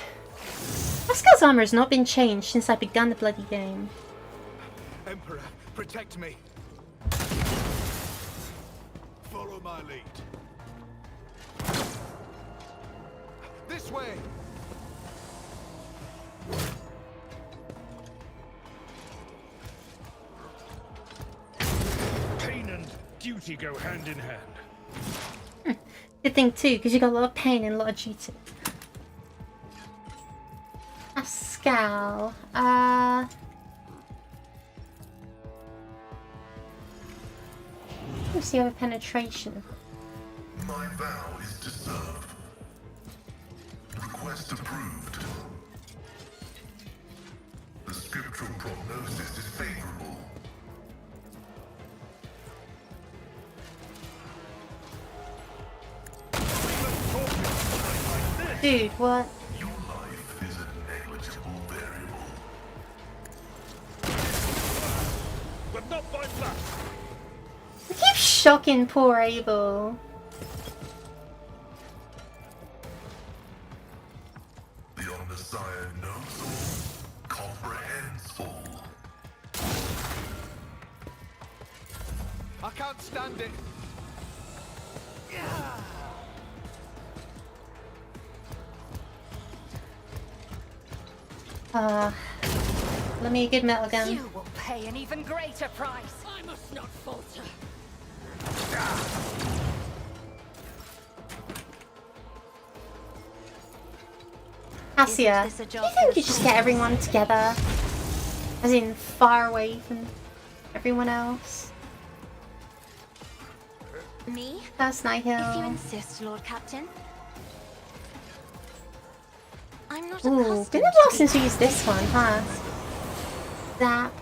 Pascal's armor has not been changed since I begun the bloody game. Emperor, protect me. Follow my lead. This way. Pain and duty go hand in hand. Good thing too, because you got a lot of pain and a lot of duty. Pascal. Let's see over penetration. My vow is to serve. Request approved. The scriptural prognosis is favorable. Dude, what? Your life is a negligible variable. But not by much. I keep shocking poor Abel. The Omnissiah knows all, comprehends all. I can't stand it. Let me get metal gun. You will pay an even greater price. I must not falter. Cassia, Isn't this a do job you for think the you just get everyone together? As in, far away from everyone else? Me? First If you Nihil. insist, Lord Captain. I'm not Ooh, accustomed been a to while being since we used this one, huh? Zap.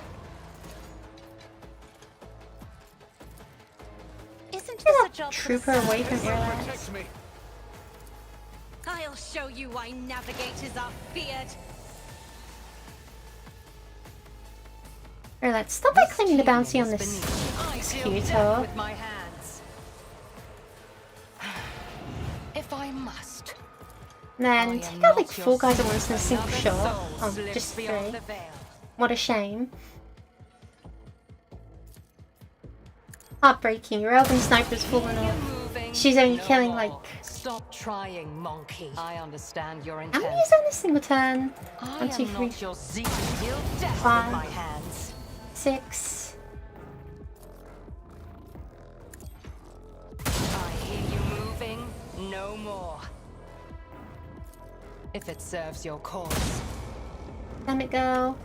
Isn't Get this a that job for the trooper away from service? airlines. Protect me. I'll show you why navigators are feared. Or let's stop by claiming the bounty on this I deal executor. death with my hands. If I must. Then take out like 4 guys at once in a single shot. Oh, just 3. What a shame. Heartbreaking. Your elven sniper's fallen off. She's only killing like... Stop trying, monkey. I understand your How intent. many is on this single turn? I 1, 2, am 3, not your zeal. Deal death with 5. my hands. 6. I hear you moving. No more. If it serves your cause. Damn it, go.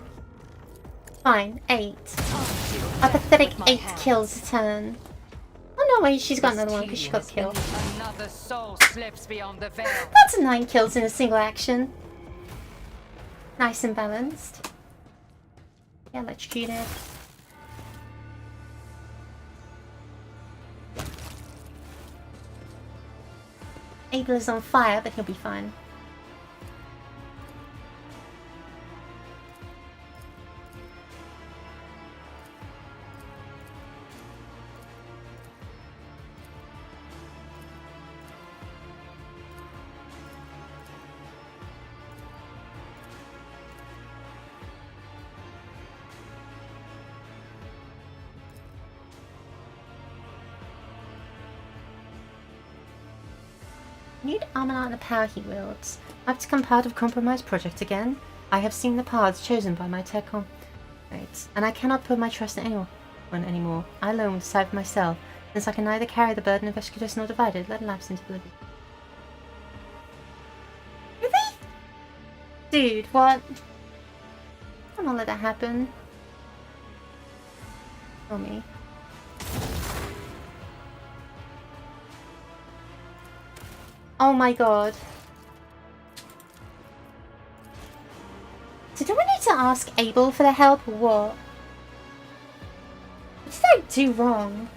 Fine. 8. I'll deal A death pathetic with my 8 hands. kills a turn. Oh no, wait, she's got This another one because she got tedium killed. is beneath. Another soul slips beyond the veil. That's 9 kills in a single action. Nice and balanced. Yeah, electrocuted. Abel is on fire, but he'll be fine. Need armor and the power he wields. I've become part of compromised project again. I have seen the paths chosen by my tech and I cannot put my trust in anyone anymore. I alone will decide for myself, since I can neither carry the burden of executus nor divide it. Let it lapse into oblivion. Really? Dude, what? I don't let that happen. Kill me. Oh my god. So do I need to ask Abel for the help or what? What did I do wrong?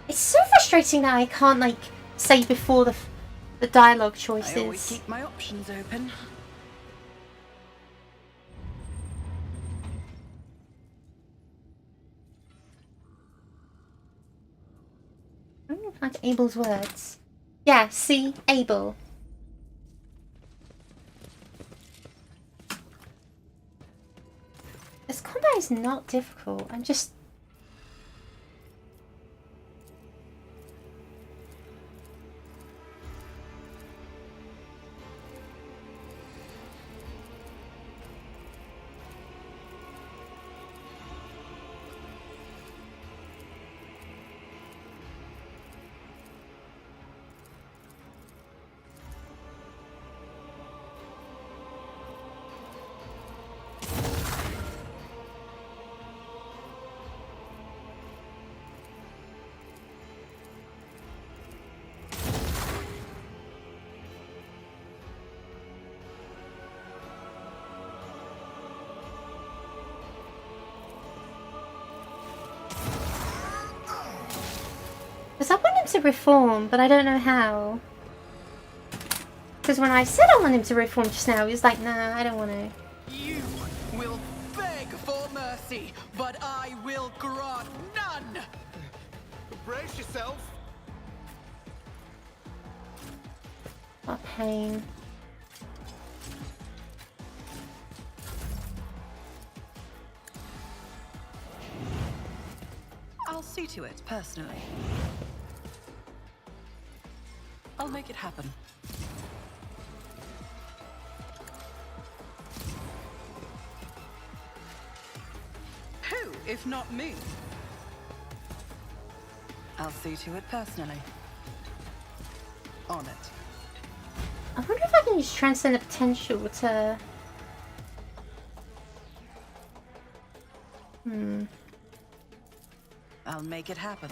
It's so frustrating that I can't like say before the dialogue I always choices. keep my options open. Like Abel's words. Yeah, see? Abel. This combat is not difficult. I'm just... Because I want him to reform, but I don't know how. Because when I said I want him to reform just now, he was like, nah, I don't want to. You will beg for mercy, but I will grant none! Brace yourself. What pain. I'll see to it, personally. I'll make it happen. Who, if not me? I'll see to it personally. On it. I wonder if I can use Transcend the Potential to... I'll make it happen.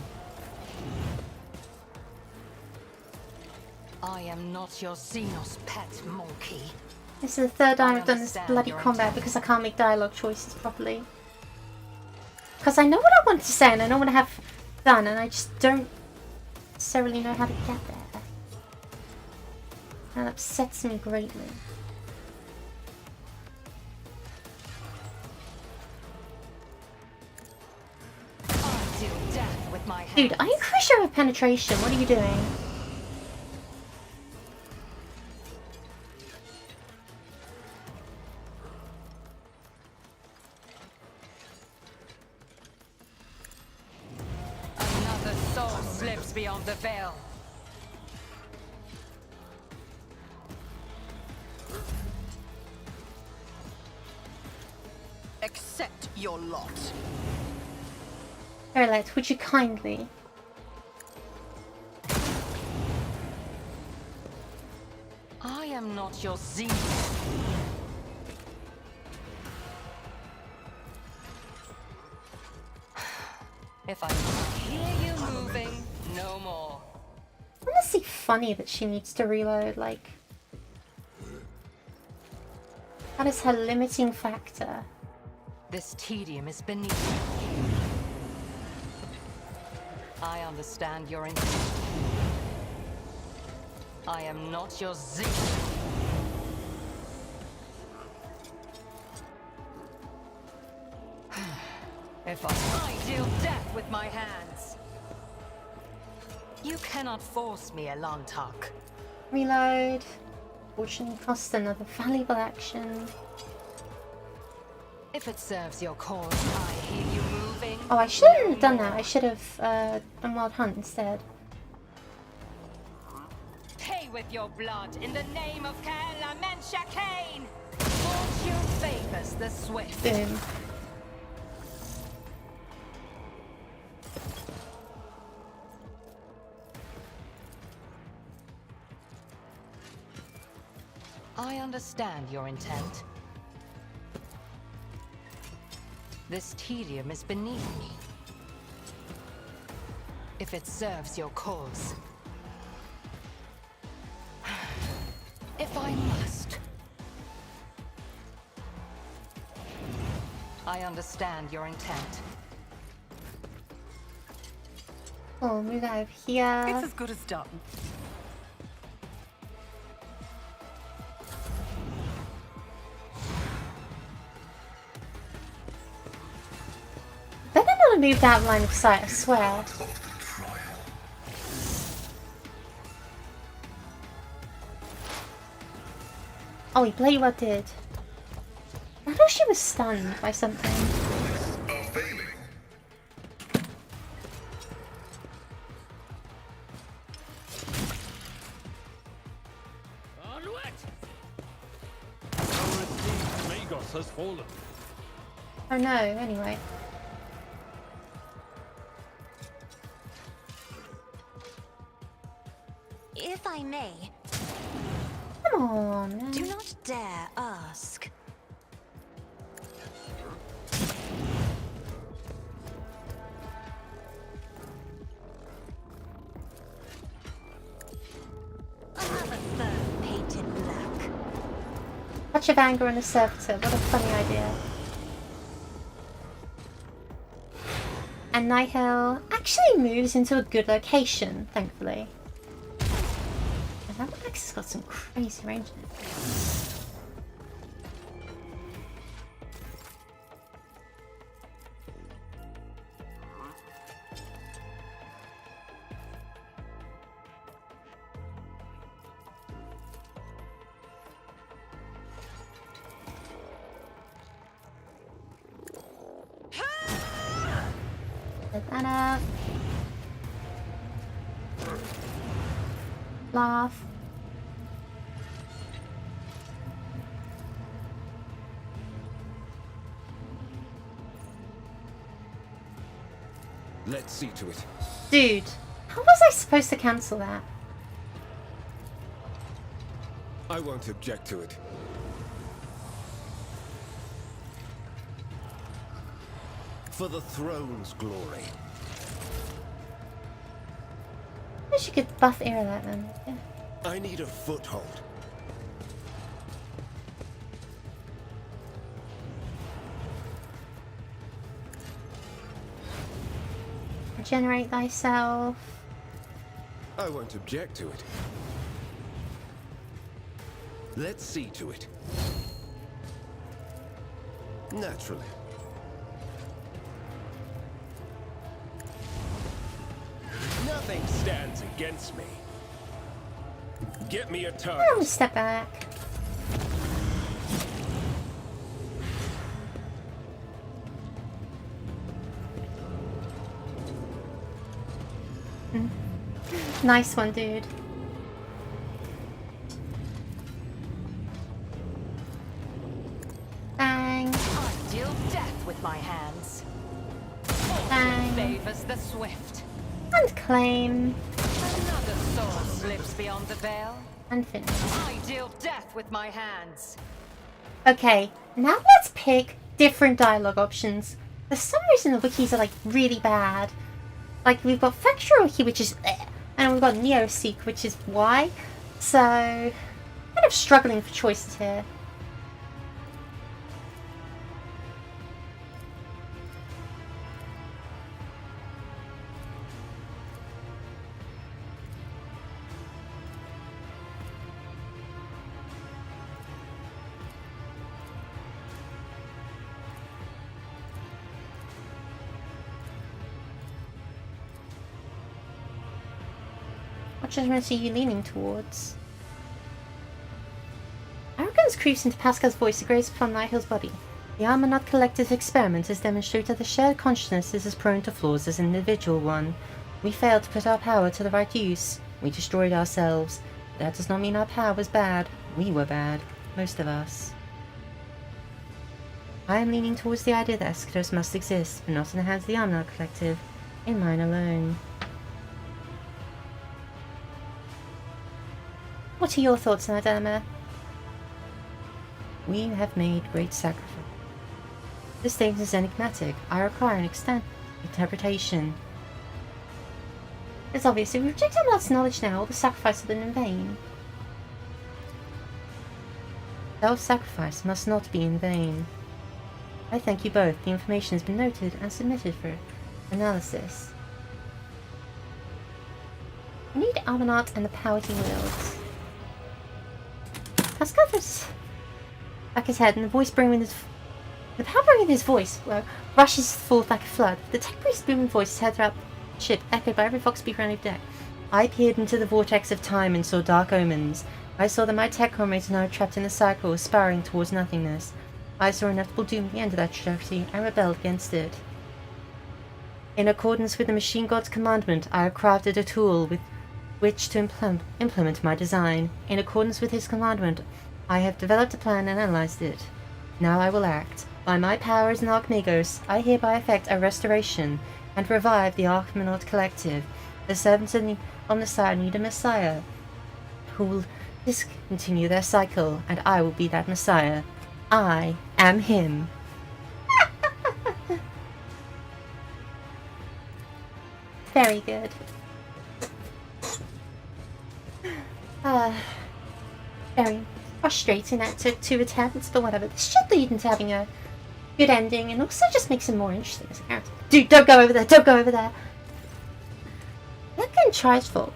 I am not your Xenos pet monkey. This is the third time I've done this understand bloody your combat intent. because I can't make dialogue choices properly. Because I know what I want to say and I know what I have done and I just don't necessarily know how to get there. That upsets me greatly. I deal death with my hands. Dude, are you crucial with penetration? What are you doing? Another soul slips beyond the veil. Accept your lot. Alright, would you kindly? I am not your Xenos. If I hear you moving, no more. Honestly funny that she needs to reload, like... That is her limiting factor. This tedium is beneath me. I understand your intent. I am not your Xenos. If I deal death with my hands. You cannot force me, Elantak. Reload. Fortunately cost another valuable action. If it serves your cause, I hear you moving. Oh, I shouldn't have done that. I should have done Wild Hunt instead. Pay with your blood in the name of Kalamensha-Kane! Fortune favors the swift. Boom. I understand your intent. This tedium is beneath me. If it serves your cause. If I must. I understand your intent. Oh, move out of It's here. as good as done. Better not have moved out of line of sight, I swear. Of the trial. Oh, he bloody well did. I thought she was stunned by something. Are failing. Onward! Our esteemed Magos has fallen. Oh no, anyway. If I may, Come on, man. do not dare ask. Another fur painted black. Touch of anger on a servitor. What a funny idea. And Nihil actually moves into a good location, thankfully. And that Max has got some crazy range in it. Set that up. Laugh. Let's see to it. Dude, how was I supposed to cancel that? I won't object to it. For the throne's glory. I wish you could buff air that then. Yeah. I need a foothold. Regenerate thyself. I won't object to it. Let's see to it. Naturally. Nothing stands against me. Get me a I'm target. gonna step back. Nice one, dude. Bang. I deal death with my hands. Bang. Favors the swift. And claim. Another soul slips beyond the veil. And finish. I deal death with my hands. Okay, now let's pick different dialogue options. For some reason the wikis are like really bad. Like we've got Factual Wiki, which is eh, and we've got Neoseek, which is why. So kind of struggling for choices here. What judgment are you leaning towards? Arrogance creeps into Pascal's voice and grates upon Nihil's body. The Armanaut Collective experiment has demonstrated that the shared consciousness is as prone to flaws as an individual one. We failed to put our power to the right use. We destroyed ourselves. That does not mean our power was bad. We were bad. Most of us. I am leaning towards the idea that Eschatos must exist, but not in the hands of the Armanaut Collective. In mine alone. What are your thoughts on that, Anima? We have made great sacrifice. This statement is enigmatic. I require an interpretation. It's obvious. If we reject Armanaut's knowledge now, all the sacrifice has been in vain. Self-sacrifice must not be in vain. I thank you both. The information has been noted and submitted for analysis. We need Armanaut and the power he wields. Pascal puts back his head, and the power bringing his voice rushes forth like a flood. The tech priest's booming voice is heard throughout the ship, echoed by every vox beacon on the deck. I peered into the vortex of time and saw dark omens. I saw that my tech comrades and I were trapped in the cycle, spiraling towards nothingness. I saw inevitable doom at the end of that trajectory and rebelled against it. In accordance with the machine god's commandment, I have crafted a tool with which to implement my design. In accordance with his commandment, I have developed a plan and analyzed it. Now I will act. By my powers and Archmagos, I hereby effect a restoration and revive the Archmagos Collective. The servants on the side need a messiah who will discontinue their cycle, and I will be that messiah. I am him. Very good. Very frustrating that it took 2 attempts, but whatever. This should lead into having a good ending, and also just makes him more interesting as a character. Dude, don't go over there! Don't go over there! Like in Trifle,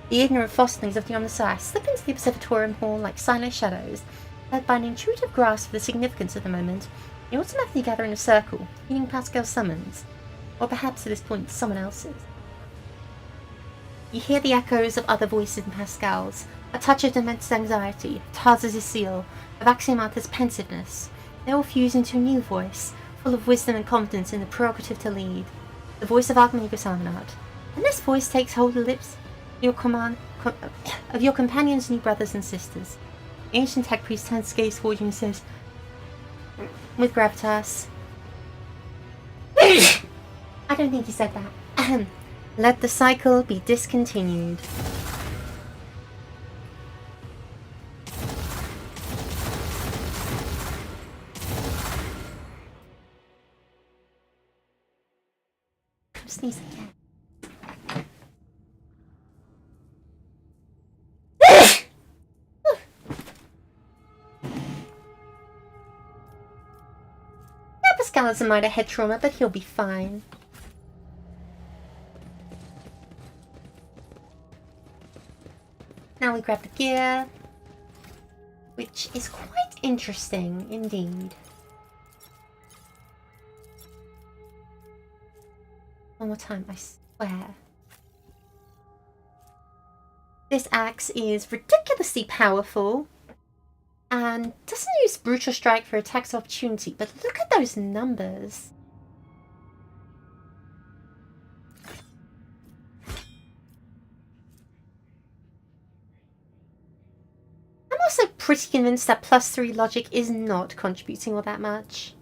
the ignorant fosterlings of the Omnissiah slip into the observatorium hall like silent shadows, led by an intuitive grasp of the significance of the moment. They automatically gather in a circle, heeding Pascal's summons, or perhaps at this point someone else's. You hear the echoes of other voices in Pascal's, a touch of immense anxiety, Tarz's seal, of Axiomatha's pensiveness. They all fuse into a new voice, full of wisdom and confidence in the prerogative to lead, the voice of Archmagos Armanat. And this voice takes hold of the lips of your companions' new brothers and sisters. The ancient tech priest turns his gaze toward you and says, with gravitas, I don't think he said that. Let the cycle be discontinued. I'm sneezing again. Pascal has a minor head trauma, but he'll be fine. Now we grab the gear, which is quite interesting indeed. One more time, I swear. This axe is ridiculously powerful and doesn't use Brutal Strike for attacks of opportunity, but look at those numbers. I'm also pretty convinced that +3 logic is not contributing all that much.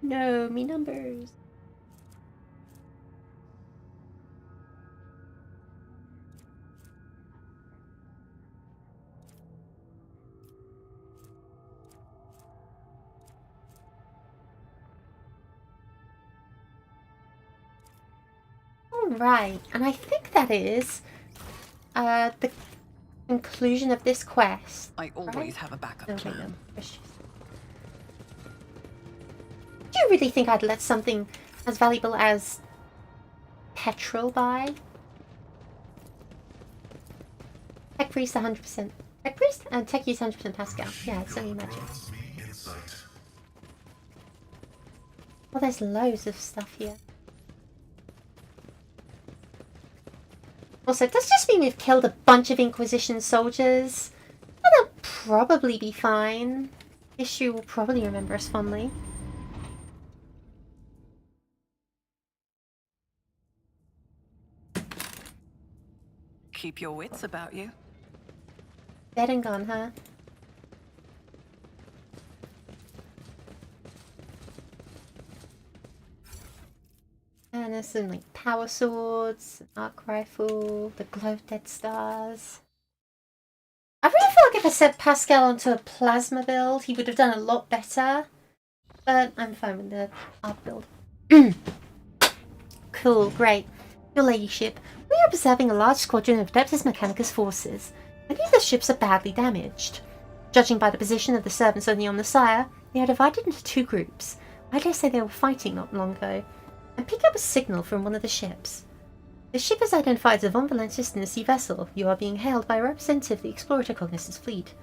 No, me numbers. Right, and I think that is the conclusion of this quest. I always have a backup plan. Do you really think I'd let something as valuable as petrol by? Tech Priest 100%. Tech Priest? And Tech use 100% Pascal. Yeah, it's only magic. Well, there's loads of stuff here. Also, it does just mean we've killed a bunch of Inquisition soldiers. But they'll probably be fine. Issue will probably remember us fondly. Keep your wits about you. Dead and gone, huh? And there's some like power swords, an arc rifle, the glow of dead stars. I really feel like if I set Pascal onto a plasma build, he would have done a lot better. But I'm fine with the arc build. Cool, great. Your ladyship, we are observing a large squadron of Adeptus Mechanicus forces. Many of the ships are badly damaged. Judging by the position of the servants of the Omnissiah, they are divided into 2 groups. I dare say they were fighting not long ago. And pick up a signal from one of the ships. The ship is identified as a Von Valentis Dynasty vessel. You are being hailed by a representative of the Explorator Cognizant's fleet.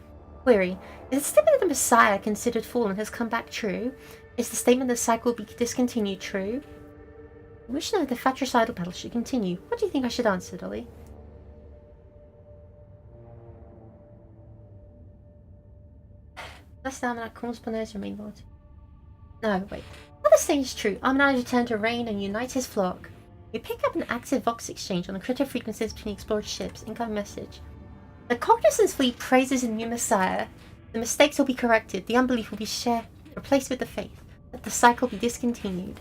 Query: is the statement that the Messiah considered fallen has come back true? Is the statement that the cycle will be discontinued true? I wish now the fratricidal battle should continue. What do you think I should answer, Dolly? Last time that correspondence remain naughty. No, wait. Well, this thing is true. Armanage returned to reign and unite his flock. We pick up an active Vox exchange on the critical frequencies between explored ships. Incoming message. The Cognizance fleet praises a new messiah. The mistakes will be corrected. The unbelief will be replaced with the faith. Let the cycle be discontinued.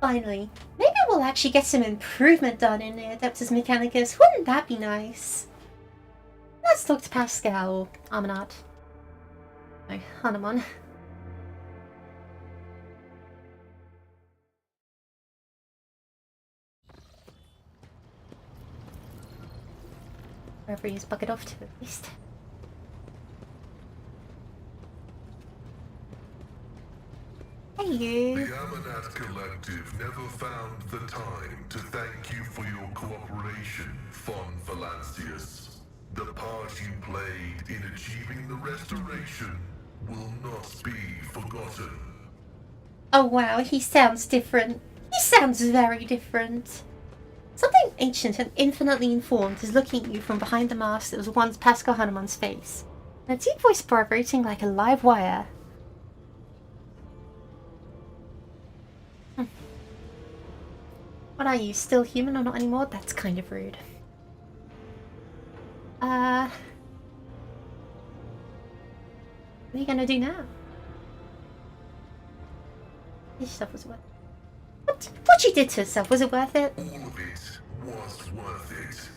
Finally. Maybe we'll actually get some improvement done in the Adeptus Mechanicus. Wouldn't that be nice? Let's talk to Pascal or Armanat. No, Hanuman. Wherever he's bucket off to, at least. Hey, you. The Amanat Collective never found the time to thank you for your cooperation, Von Valancius. The part you played in achieving the restoration will not be forgotten. Oh wow, he sounds different. He sounds very different. Something ancient and infinitely informed is looking at you from behind the mask that was once Pascal Hanuman's face. And a deep voice vibrating like a live wire. What are you, still human or not anymore? That's kind of rude. What are you gonna do now? This stuff was worth it. What you did to yourself, was it worth it? All of it was worth it.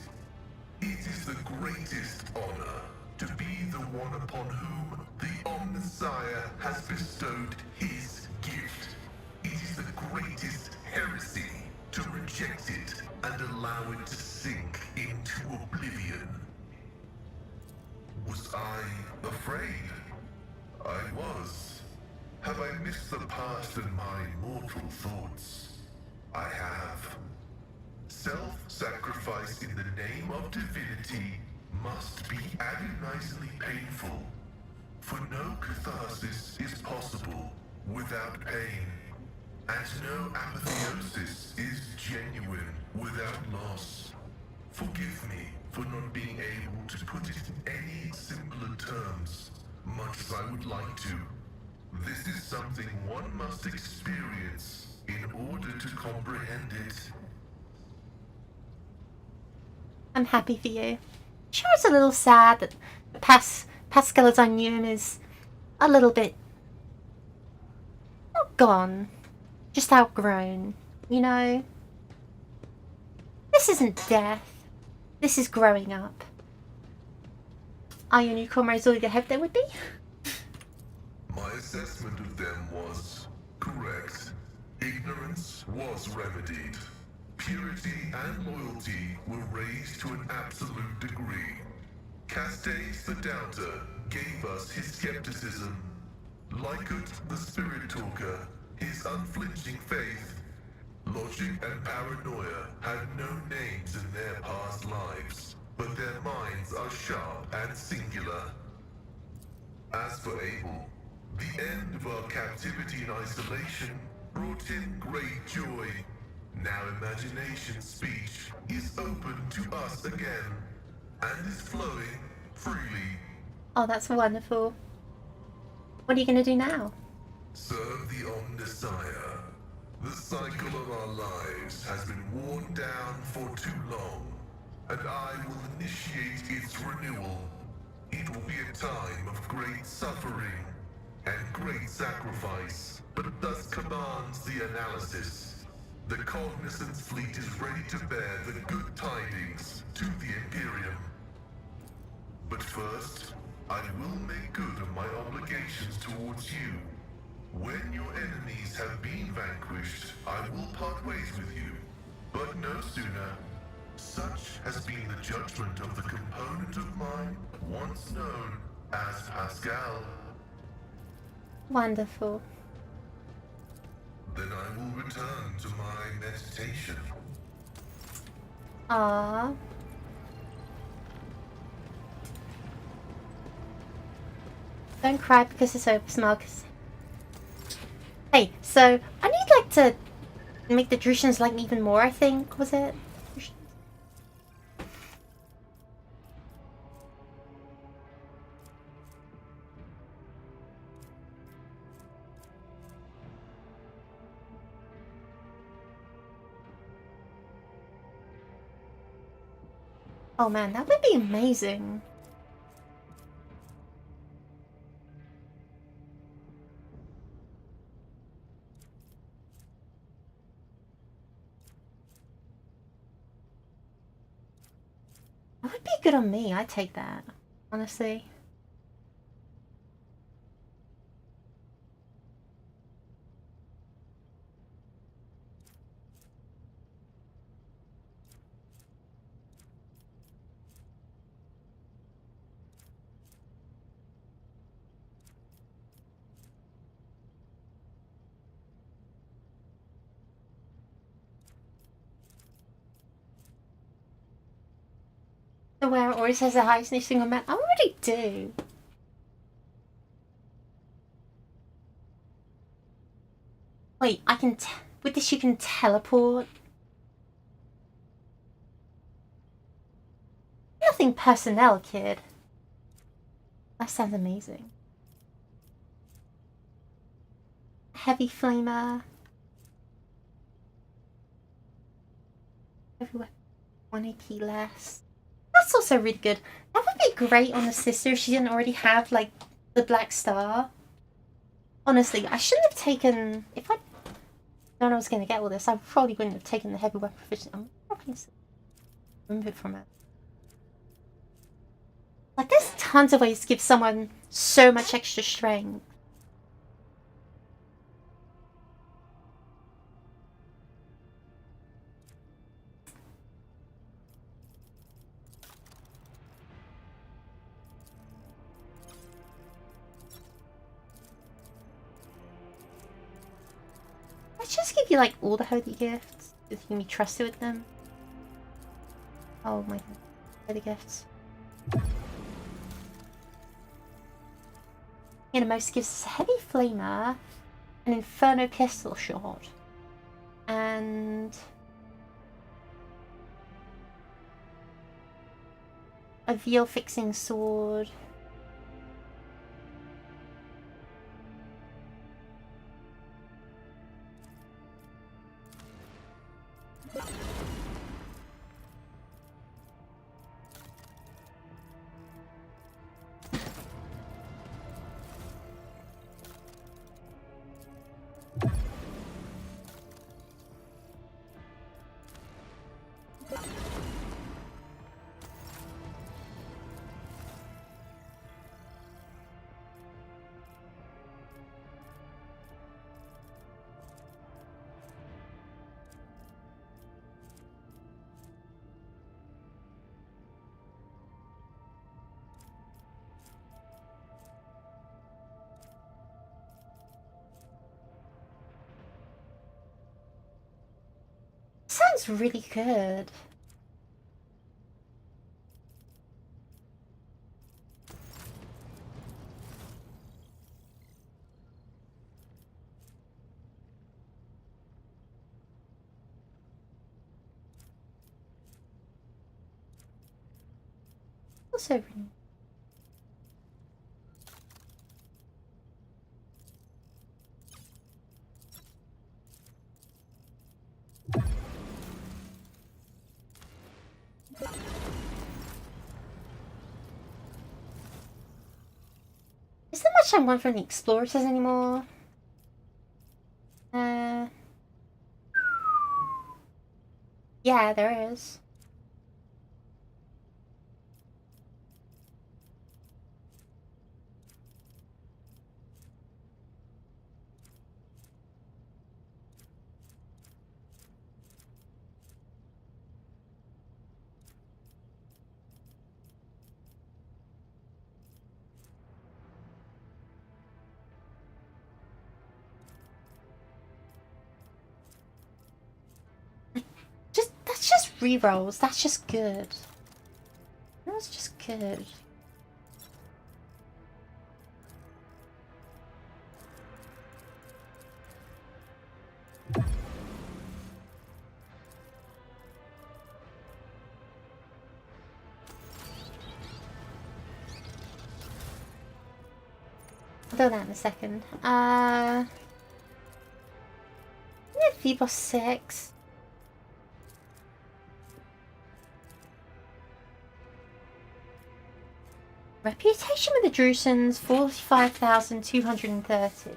It is the greatest honor to be the one upon whom the Omnissiah has bestowed his gift. It is the greatest heresy to reject it and allow it to sink into oblivion. Was I afraid? I was. Have I missed the past and my mortal thoughts? I have. Self-sacrifice in the name of divinity must be agonizingly painful, for no catharsis is possible without pain, and no apotheosis is genuine without loss. Forgive me for not being able to put it in any simpler terms, much as I would like to. This is something one must experience in order to comprehend it. I'm happy for you. Sure, it's a little sad that Pascal as I knew him is a little bit not gone, just outgrown, you know? This isn't death. This is growing up. Are your new comrades all the hope they would be? My assessment of them was correct. Ignorance was remedied. Purity and loyalty were raised to an absolute degree. Castes the Doubter gave us his skepticism. Lycurt the Spirit Talker, his unflinching faith. Logic and paranoia had no names in their past lives, but their minds are sharp and singular. As for Abel, the end of our captivity and isolation brought in great joy. Now imagination's speech is open to us again, and is flowing freely. Oh, that's wonderful. What are you going to do now? Serve the Omnissiah. The cycle of our lives has been worn down for too long, and I will initiate its renewal. It will be a time of great suffering and great sacrifice, but thus commands the analysis. The Cognizance fleet is ready to bear the good tidings to the Imperium. But first, I will make good on my obligations towards you. When your enemies have been vanquished, I will part ways with you, but no sooner. Such has been the judgment of the component of mine, once known as Pascal. Wonderful. Then I will return to my meditation. Ah. Don't cry because it's over, Smug. Hey, so I need like to make the Drusians like me even more, I think, was it? Oh man, that would be amazing. That would be good on me, I'd take that, honestly. The wearer always has the highest single man. I already do. Wait, I can with this you can teleport. Nothing personnel, kid. That sounds amazing. Heavy flamer. Everywhere. 1 AP less. That's also really good. That would be great on the sister if she didn't already have, like, the Black Star. Honestly, I shouldn't have taken... If I'd known I was going to get all this, I probably wouldn't have taken the heavy weapon proficiency. I'm probably going to remove it from it. Like, there's tons of ways to give someone so much extra strength. Let's just give you, like, all the holy gifts. If you can be trusted with them. Oh my god. Holy gifts. Most gives us a heavy flamer, an inferno pistol shot, and a veal fixing sword. Sounds really good. Also really... Is there much I want from the explorers anymore? Yeah, there is. That's just rerolls. That's just good. That's just good. I'll do that in a second. Phoebos 6. Reputation with the Drusans, 45,230.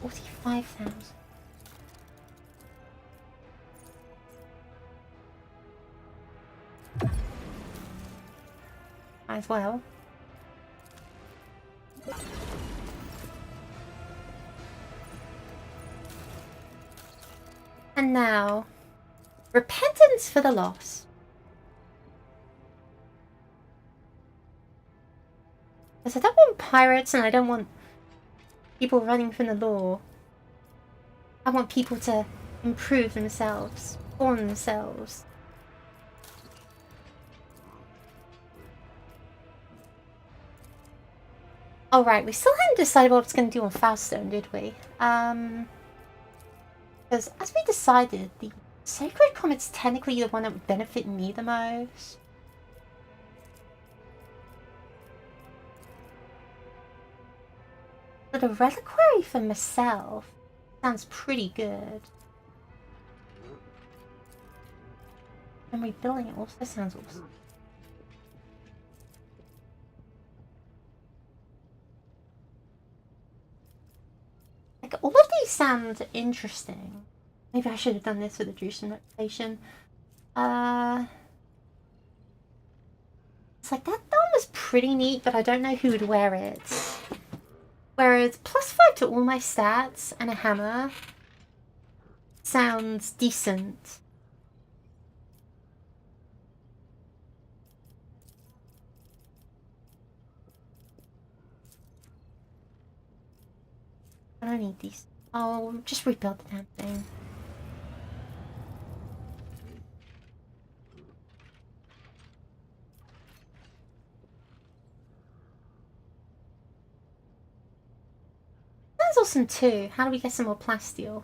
$45,000. As well. And now, repentance for the loss. Because I don't want pirates and I don't want people running from the law. I want people to improve themselves, form themselves. Alright, we still hadn't decided what it's going to do on Fauststone, did we? Because as we decided, the Sacred Comet's technically the one that would benefit me the most. But a reliquary for myself sounds pretty good. And rebuilding it also sounds awesome. Like, all of these sound interesting. Maybe I should have done this with the Drusen reputation. It's like, that thumb was pretty neat, but I don't know who would wear it. Whereas +5 to all my stats and a hammer sounds decent. I don't need these. I'll just rebuild the damn thing. That's awesome too. How do we get some more plasteel?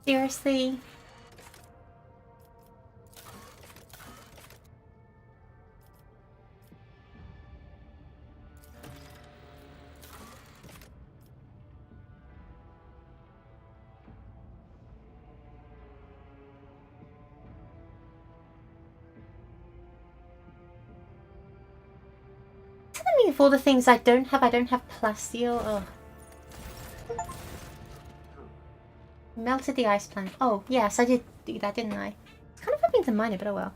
Seriously? Telling me of all the things I don't have plasteel. Ugh. Melted the ice planet. Oh, yes, I did do that, didn't I? It's kind of hoping to mine it, but oh well.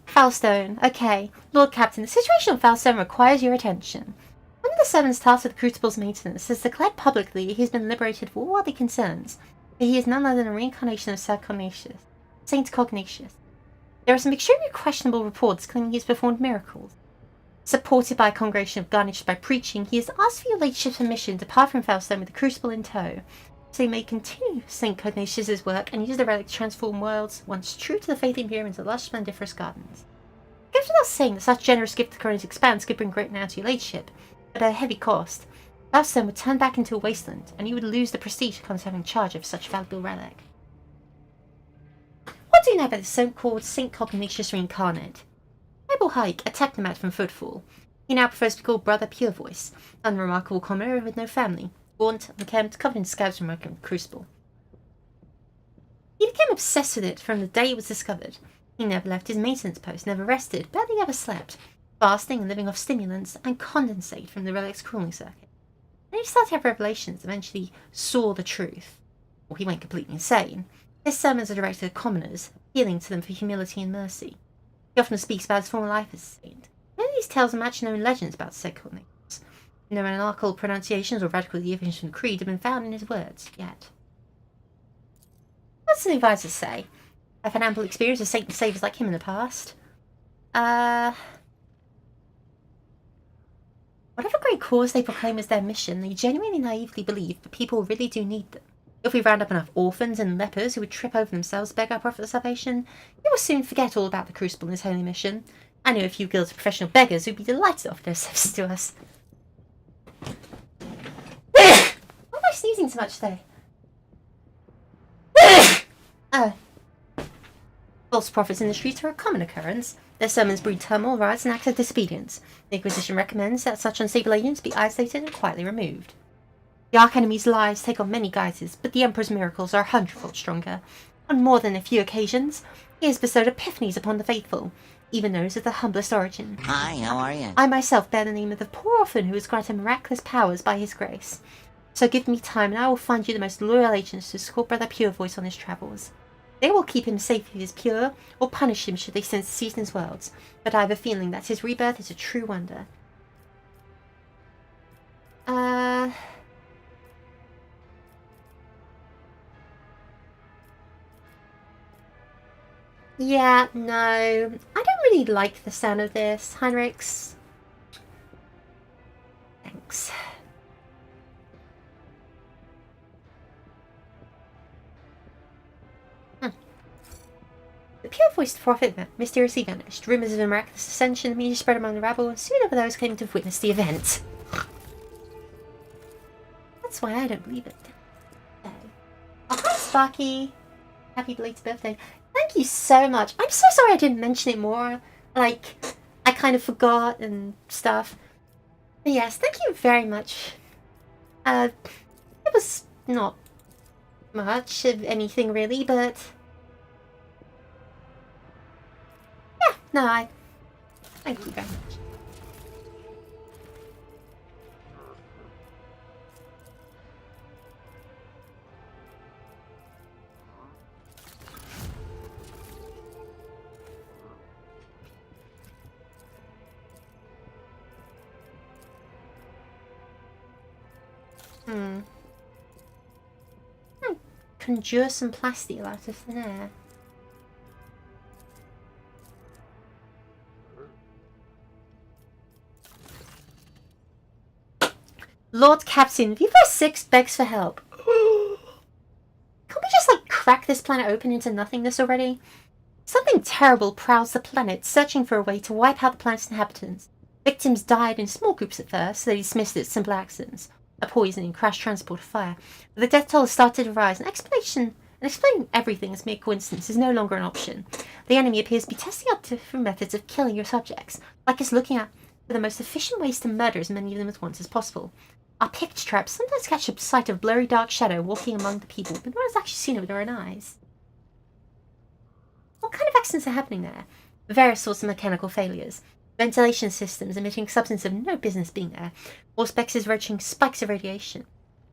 Foulstone. Okay. Lord Captain, the situation on Foulstone requires your attention. One of the servants tasked with the Crucible's maintenance has declared publicly he has been liberated for all worldly concerns, but he is none other than a reincarnation of Saint Cognatius. There are some extremely questionable reports claiming he has performed miracles. Supported by a congregation of garnished by preaching, he has asked for your lateship's permission to depart from Foulstone with the Crucible in tow, so he may continue St. Cognatius's work and use the relic to transform worlds once true to the faith Imperium into lush, splendiferous gardens. It goes without saying that such generous gift to Corona's expanse could bring great renown to your lateship, but at a heavy cost. Foulstone would turn back into a wasteland, and you would lose the prestige that comes having charge of such a valuable relic. What do you know about the so-called St. Cognatius reincarnate? Noble Hike, a technomat from Footfall. He now prefers to be called Brother Purevoice, an unremarkable commoner with no family. Gaunt, unkempt, covered in scabs from a crucible. He became obsessed with it from the day it was discovered. He never left his maintenance post, never rested, barely ever slept, fasting and living off stimulants and condensate from the relic's cooling circuit. Then he started to have revelations, eventually saw the truth. Or he went completely insane. His sermons are directed at commoners, appealing to them for humility and mercy. He often speaks about his former life as a saint. Many of these tales match known legends about said Cognatius. No monarchical pronunciations or radical deviation creed have been found in his words yet. What's the advisors say? I've had ample experience with Satan savers like him in the past. Whatever great cause they proclaim as their mission, they genuinely naively believe that people really do need them. If we round up enough orphans and lepers who would trip over themselves to beg our prophet of salvation, he will soon forget all about the crucible and his holy mission. I know a few guilds of professional beggars who'd be delighted to offer their services to us. Why am I sneezing so much today? False prophets in the streets are a common occurrence. Their sermons breed turmoil, riots, and acts of disobedience. The Inquisition recommends that such unstable agents be isolated and quietly removed. The Archenemy's lies take on many guises, but the Emperor's miracles are 100-fold stronger. On more than a few occasions, he has bestowed epiphanies upon the faithful, even those of the humblest origin. Hi, how are you? I myself bear the name of the poor orphan who was granted miraculous powers by his grace. So give me time, and I will find you the most loyal agents to escort Brother Pure Voice on his travels. They will keep him safe if he is pure, or punish him should they sense deceit in his worlds, but I have a feeling that his rebirth is a true wonder. Yeah, no. I don't really like the sound of this, Heinrichs. Thanks. The pure-voiced prophet mysteriously vanished. Rumours of a miraculous ascension immediately spread among the rabble, and soon over those claiming to have witnessed the event. That's why I don't believe it. Oh, hi, Sparky. Happy belated birthday. Thank you so much. I'm so sorry I didn't mention it more. Like, I kind of forgot and stuff. But yes, thank you very much. It was not much of anything really, but... yeah, no, I... thank you very much. Conjure some plasteel out of thin air. Lord Captain, Viva 6 begs for help. Can't we just, like, crack this planet open into nothingness already? Something terrible prowls the planet, searching for a way to wipe out the planet's inhabitants. Victims died in small groups at first, so they dismissed it as simple accidents. A poisoning, crash transport, fire. But the death toll has started to rise, and explaining everything as mere coincidence is no longer an option. The enemy appears to be testing out different methods of killing your subjects, like it's looking at for the most efficient ways to murder as many of them at once as possible. Our picked traps sometimes catch a sight of blurry dark shadow walking among the people, but no one has actually seen it with their own eyes. What kind of accidents are happening there? Various sorts of mechanical failures. Ventilation systems emitting substance of no business being there. Auspexes registering spikes of radiation.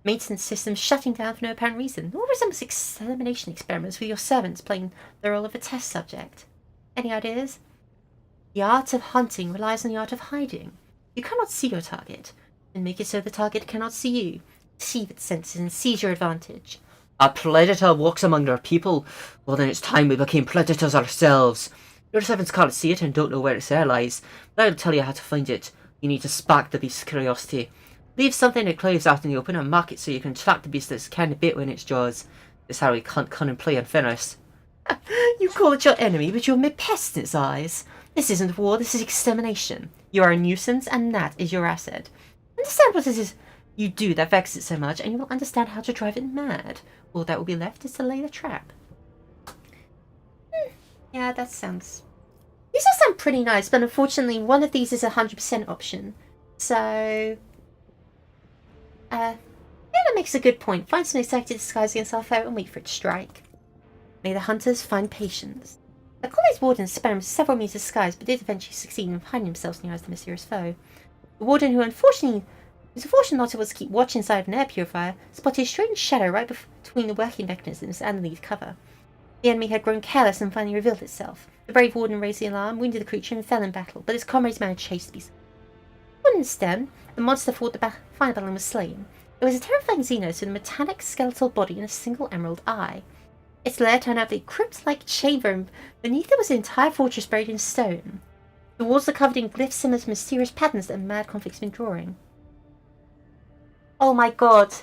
Maintenance systems shutting down for no apparent reason. All resembles extermination experiments with your servants playing the role of a test subject. Any ideas? The art of hunting relies on the art of hiding. You cannot see your target, and make it so the target cannot see you. Deceive its senses and seize your advantage. A predator walks among our people. Well, then it's time we became predators ourselves. Your servants can't see it and don't know where its air lies, but I'll tell you how to find it. You need to spark the beast's curiosity. Leave something that claves out in the open and mark it so you can track the beast that's kind of bit in its jaws. This is how we can't come and play unfinished. You call it your enemy, but you're mere pest in its eyes. This isn't war, this is extermination. You are a nuisance, and that is your asset. Understand what it is you do that vexes it so much, and you will understand how to drive it mad. All that will be left is to lay the trap. Yeah, that sounds... these all sound pretty nice, but unfortunately one of these is a 100% option. So... yeah, that makes a good point. Find something safe to disguise against our foe and wait for it to strike. May the hunters find patience. The colony's wardens experimented several means of disguise, but did eventually succeed in hiding themselves in the eyes of the mysterious foe. The warden, whose unfortunate not able to keep watch inside of an air purifier, spotted a strange shadow right between the working mechanisms and the lead cover. The enemy had grown careless and finally revealed itself. The brave warden raised the alarm, wounded the creature, and fell in battle, but his comrades managed to chase the beast. Against them, the monster fought the final battle and was slain. It was a terrifying Xenos with a metallic skeletal body and a single emerald eye. Its lair turned out to be a crypt-like chamber, and beneath it was an entire fortress buried in stone. The walls are covered in glyphs similar to mysterious patterns that Mad Conflict's been drawing. Oh my god.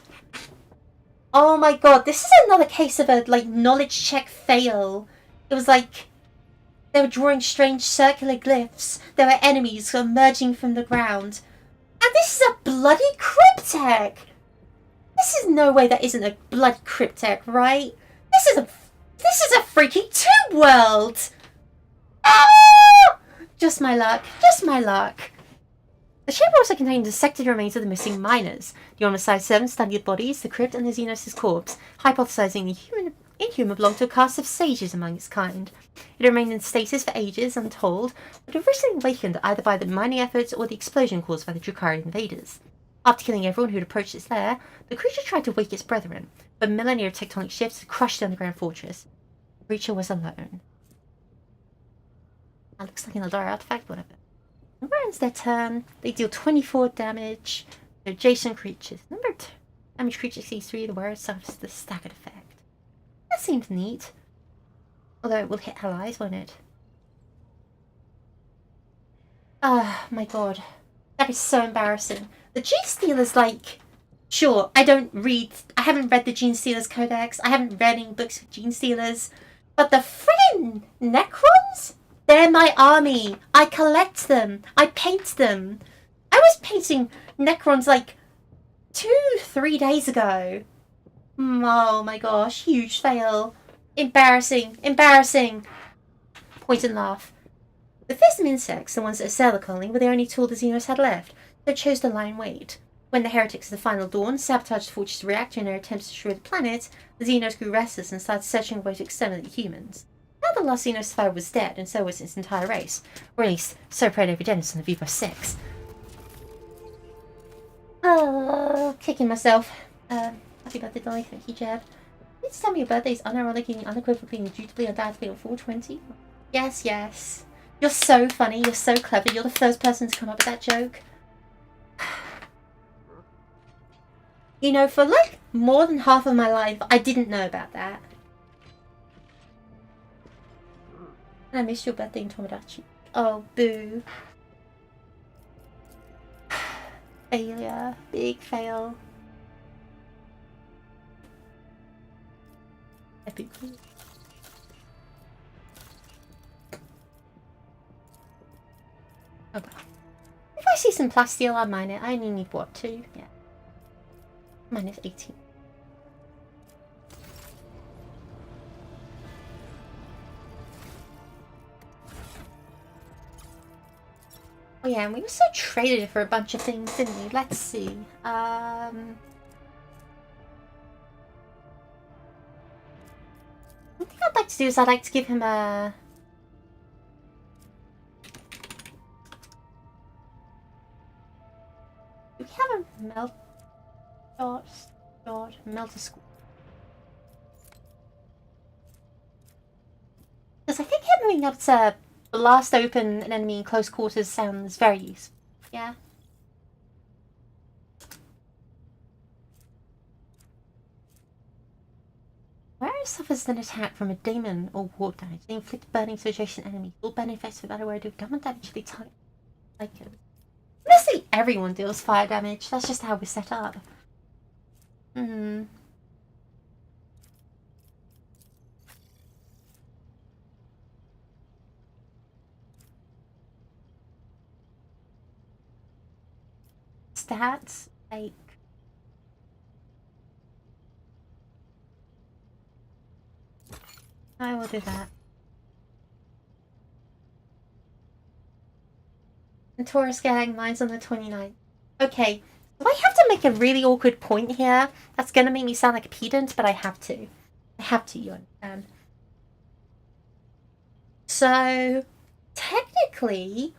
Oh my god, this is another case of a, knowledge check fail. It was like, they were drawing strange circular glyphs. There were enemies emerging from the ground. And this is a bloody cryptek! This is no way that isn't a bloody cryptek, right? This is a freaking tomb world! Ah! Just my luck. Just my luck. The chamber also contained dissected remains of the missing miners. The on-side servants studied bodies, the crypt, and the Xenos' corpse, hypothesizing the inhuman belonged to a caste of sages among its kind. It remained in stasis for ages, untold, but had recently awakened either by the mining efforts or the explosion caused by the Drukhari invaders. After killing everyone who'd approached its lair, the creature tried to wake its brethren, but millennia of tectonic shifts had crushed the underground fortress. The creature was alone. That looks like an Eldar artifact, whatever. Whenever it ends their turn, they deal 24 damage to adjacent creatures. Number of damage creatures exceeds 3, the wearer suffers the staggered effect. That seems neat. Although it will hit allies, won't it? Ah, my god. That is so embarrassing. The Gene Stealer's sure, I haven't read the Gene Stealer's Codex, I haven't read any books of Gene Stealers, but the friggin' Necrons? They're my army. I collect them. I paint them. I was painting Necrons 2-3 days ago. Oh my gosh, huge fail. Embarrassing. Embarrassing. Point and laugh. The fearsome insects, the ones that assailed the colony, were the only tool the Xenos had left. They chose to lie in wait. When the heretics of the Final Dawn sabotaged the Fortress reactor in their attempts to destroy the planet, the Xenos grew restless and started searching a way to exterminate the humans. Now the last Xenos survivor was dead, and so was its entire race. Or at least, so prayed every Dennis on the Viva 6. Oh, kicking myself. Happy birthday, Dolly. Thank you, Jeb. Please tell me your birthday is unironically, unequivocally, and indubitably, undoubtedly on 420. Yes, yes. You're so funny. You're so clever. You're the first person to come up with that joke. You know, for more than half of my life, I didn't know about that. And I missed your birthday in Tomodachi. Oh, boo. Failure. Big fail. Epic. Oh well. If I see some plasteel, I'll mine it. I only need what, 2? Yeah. Minus 18. Oh yeah, and we also traded for a bunch of things, didn't we? Let's see. One thing I'd like to do is I'd like to give him a... Do we have a melt... Melter school? Because I think him moving up to blast open an enemy in close quarters sounds very useful. Yeah. Where suffers an attack from a demon or warp damage, they inflict burning to adjacent enemies. All burning effects for that aware do government damage to the target. Honestly, everyone deals fire damage. That's just how we're set up. Stats, I will do that. And Taurus gang, mine's on the 29th. Okay, so I have to make a really awkward point here. That's gonna make me sound like a pedant, but I have to. I have to, you understand. So, technically,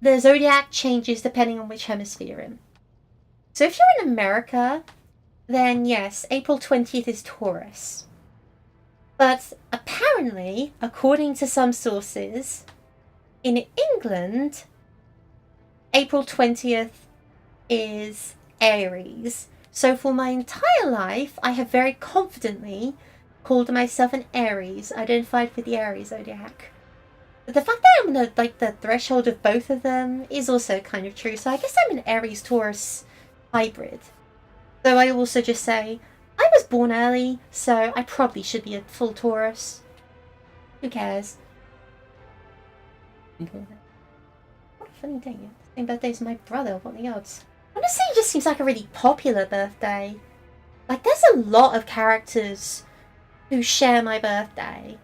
the zodiac changes depending on which hemisphere you're in. So if you're in America, then yes, April 20th is Taurus. But apparently, according to some sources, in England, April 20th is Aries. So for my entire life, I have very confidently called myself an Aries, identified with the Aries zodiac. But the fact that I'm the threshold of both of them is also kind of true. So I guess I'm an Aries Taurus hybrid. Though I also just say I was born early, so I probably should be a full Taurus. Who cares? What a funny day. Same birthday as my brother. What the odds? Honestly, it just seems like a really popular birthday. Like, there's a lot of characters who share my birthday.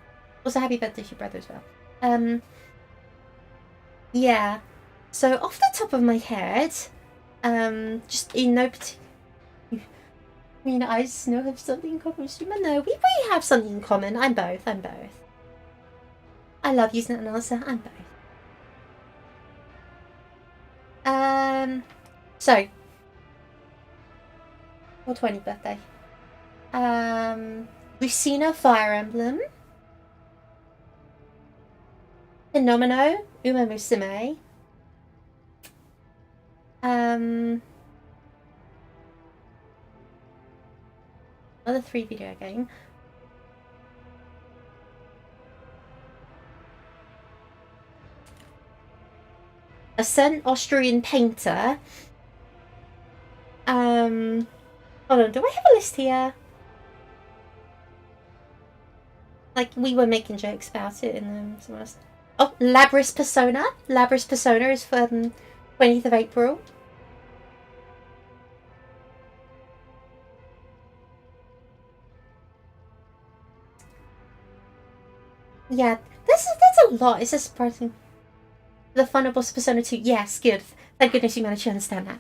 Also, happy birthday to your brother as well. Yeah. So, off the top of my head, just in no particular... I mean, I just know have something in common with Streamer. No, we have something in common. I'm both. I love using that answer. I'm both. So, 420 birthday. Lucina Fire Emblem. Phenomeno, Uma Musume. Another 3 video game. A certain Austrian painter. Hold on, do I have a list here? Like, we were making jokes about it in some else. Oh, Labris Persona. Labris Persona is for 20th of April. Yeah, that's a lot. It's just surprising. The Final Boss Persona 2. Yes, good. Thank goodness you managed to understand that.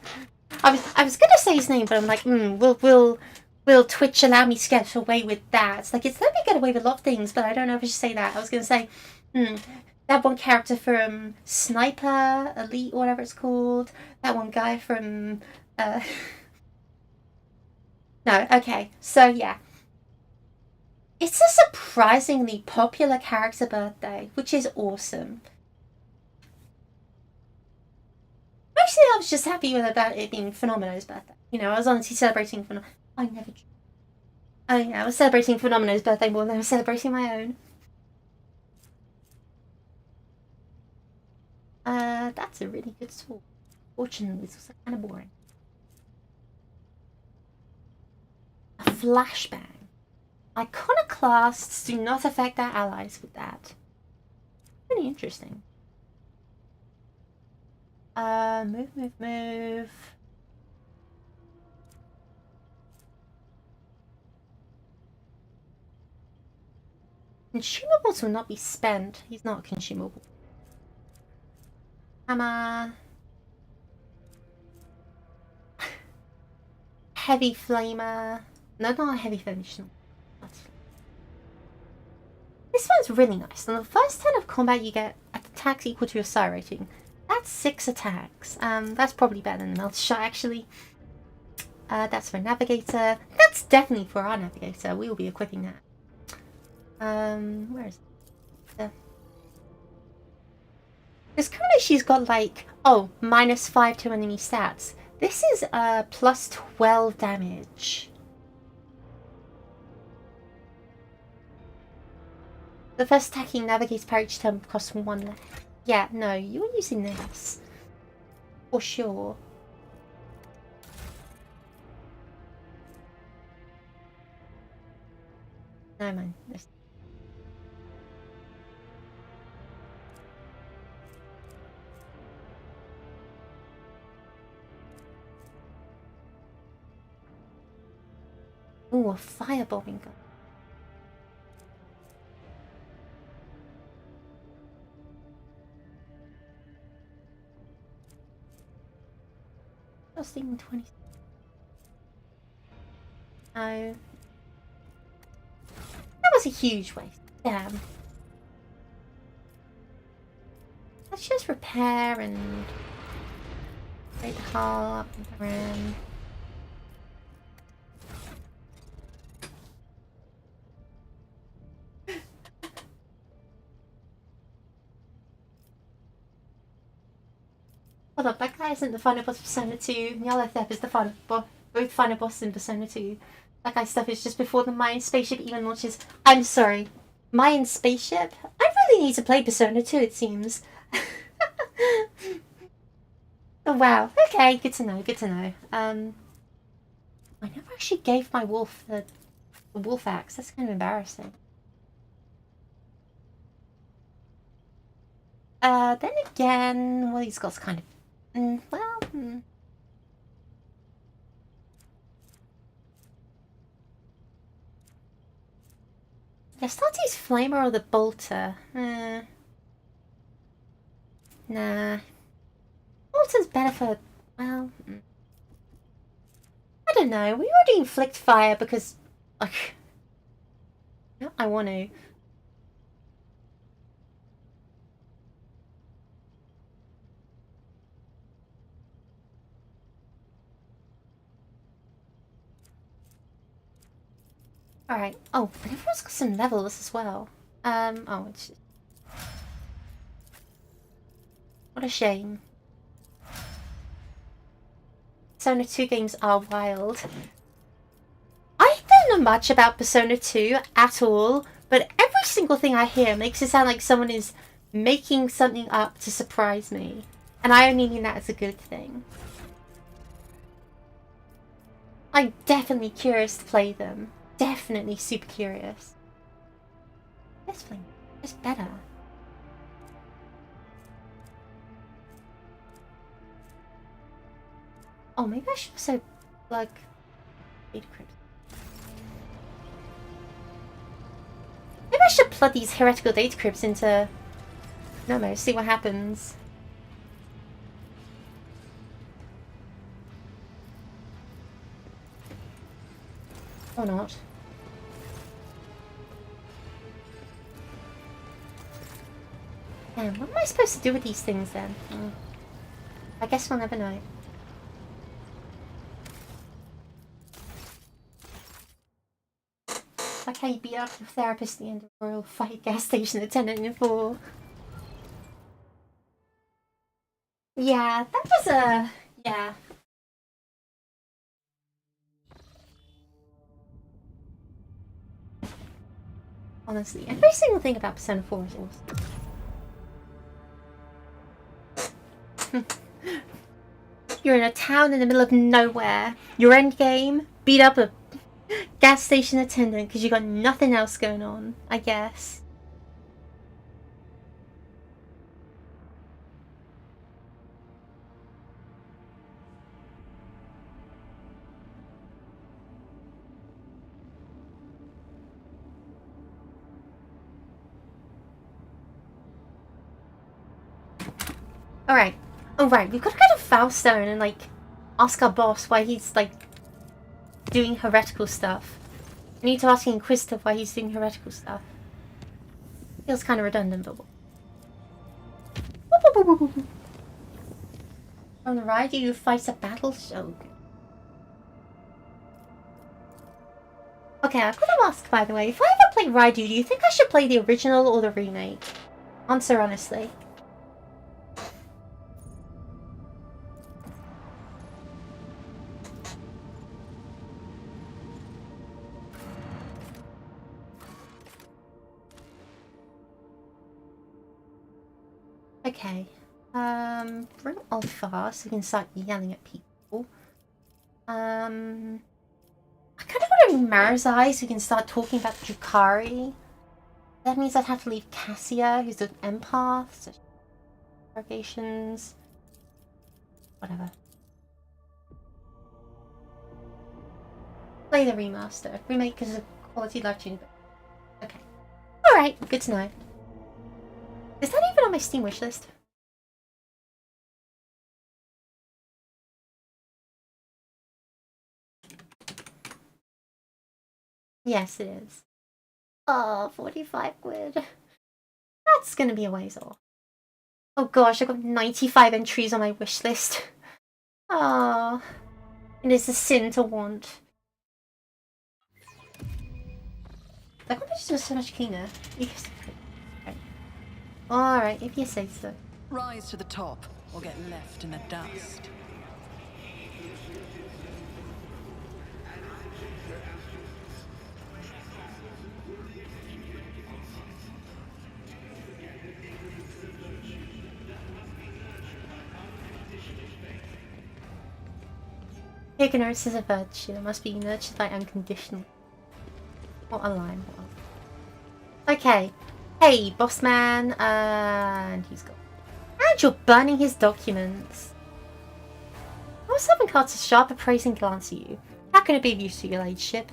I was gonna say his name, but I'm like, will Twitch allow me to get away with that? It's like, it's let me get away with a lot of things, but I don't know if I should say that. I was gonna say, that one character from Sniper, Elite, whatever it's called. That one guy from, No, okay. So, yeah. It's a surprisingly popular character birthday, which is awesome. Mostly I was just happy about it being Phenomeno's birthday. You know, I was honestly celebrating I was celebrating Phenomeno's birthday more than I was celebrating my own. That's a really good sword. Fortunately, it's also kind of boring. A flashbang. Iconoclasts do not affect their allies with that. Pretty interesting. Move. Consumables will not be spent. He's not consumable. Hammer. Heavy flamer. No, not a heavy flamer. This one's really nice. On the first turn of combat, you get attacks equal to your psi rating. That's 6 attacks. That's probably better than the Melter Shot, actually. That's for Navigator. That's definitely for our Navigator. We will be equipping that. Where is it? Because currently she's got like, -5 to enemy stats. This is plus 12 damage. The first attacking Navigator power each turn costs 1 less. Yeah, no, you're using this. For sure. No, man. This. Ooh, a firebombing gun. Costing 20. No. That was a huge waste. Damn. Let's just repair and break the hull up and around. Hold up, that Why isn't the final boss of Persona 2? Nyarlathotep is the final both final bosses in Persona 2. That kind of stuff is just before the Mayan spaceship even launches. I'm sorry. Mayan spaceship? I really need to play Persona 2, it seems. Oh, wow. Okay, good to know, good to know. I never actually gave my wolf the wolf axe. That's kind of embarrassing. Then again, well, he's got kind of... Yeah, Starty's Flamer or the Bolter? Nah. Bolter's better for... well... I don't know. We already inflict fire because... like... I want to. Alright. Oh, but everyone's got some levels as well. Oh, it's just... what a shame. Persona 2 games are wild. I don't know much about Persona 2 at all, but every single thing I hear makes it sound like someone is making something up to surprise me. And I only mean that as a good thing. I'm definitely curious to play them. Definitely super curious. This thing is better. Oh, maybe I should also plug data crypts. Maybe I should plug these heretical data crypts into Nomo, see what happens. Or not. Damn, what am I supposed to do with these things then? I guess we'll never know. Like how you beat up your therapist at the end of a royal fight gas station attendant in 4. Yeah, that was a... yeah. Honestly, every single thing about Persona 4 is awesome. You're in a town in the middle of nowhere. Your end game, beat up a gas station attendant because you got nothing else going on, I guess. Alright. Oh right, we've got to go to Faustone and like ask our boss why he's like doing heretical stuff. I need to ask Inquisitor why he's doing heretical stuff. Feels kind of redundant, but... On the ride, you fight a battle show. Okay, I've got to ask, by the way, if I ever play Raidu, do you think I should play the original or the remake? Answer honestly. Okay. Bring Alpha so we can start yelling at people. I kind of want to bring Marazai so we can start talking about Drukari. That means I'd have to leave Cassia, who's an empath. So interrogations. Whatever. Play the remaster. Remake because of quality life tuning. Okay. Alright, good to know. Is that even on my Steam wishlist? Yes, it is. Oh, 45 quid. That's gonna be a ways off. Oh gosh, I've got 95 entries on my wishlist. Oh, it is a sin to want. The competition was so much cleaner. Alright, if you say so. Rise to the top. or get left in the dust. Ignorance is a virtue that must be nurtured by unconditional. What a line. Okay. Hey, boss man. And he's gone. And you're burning his documents. How is having cast a sharp appraising glance at you? How can it be of use to your ladyship?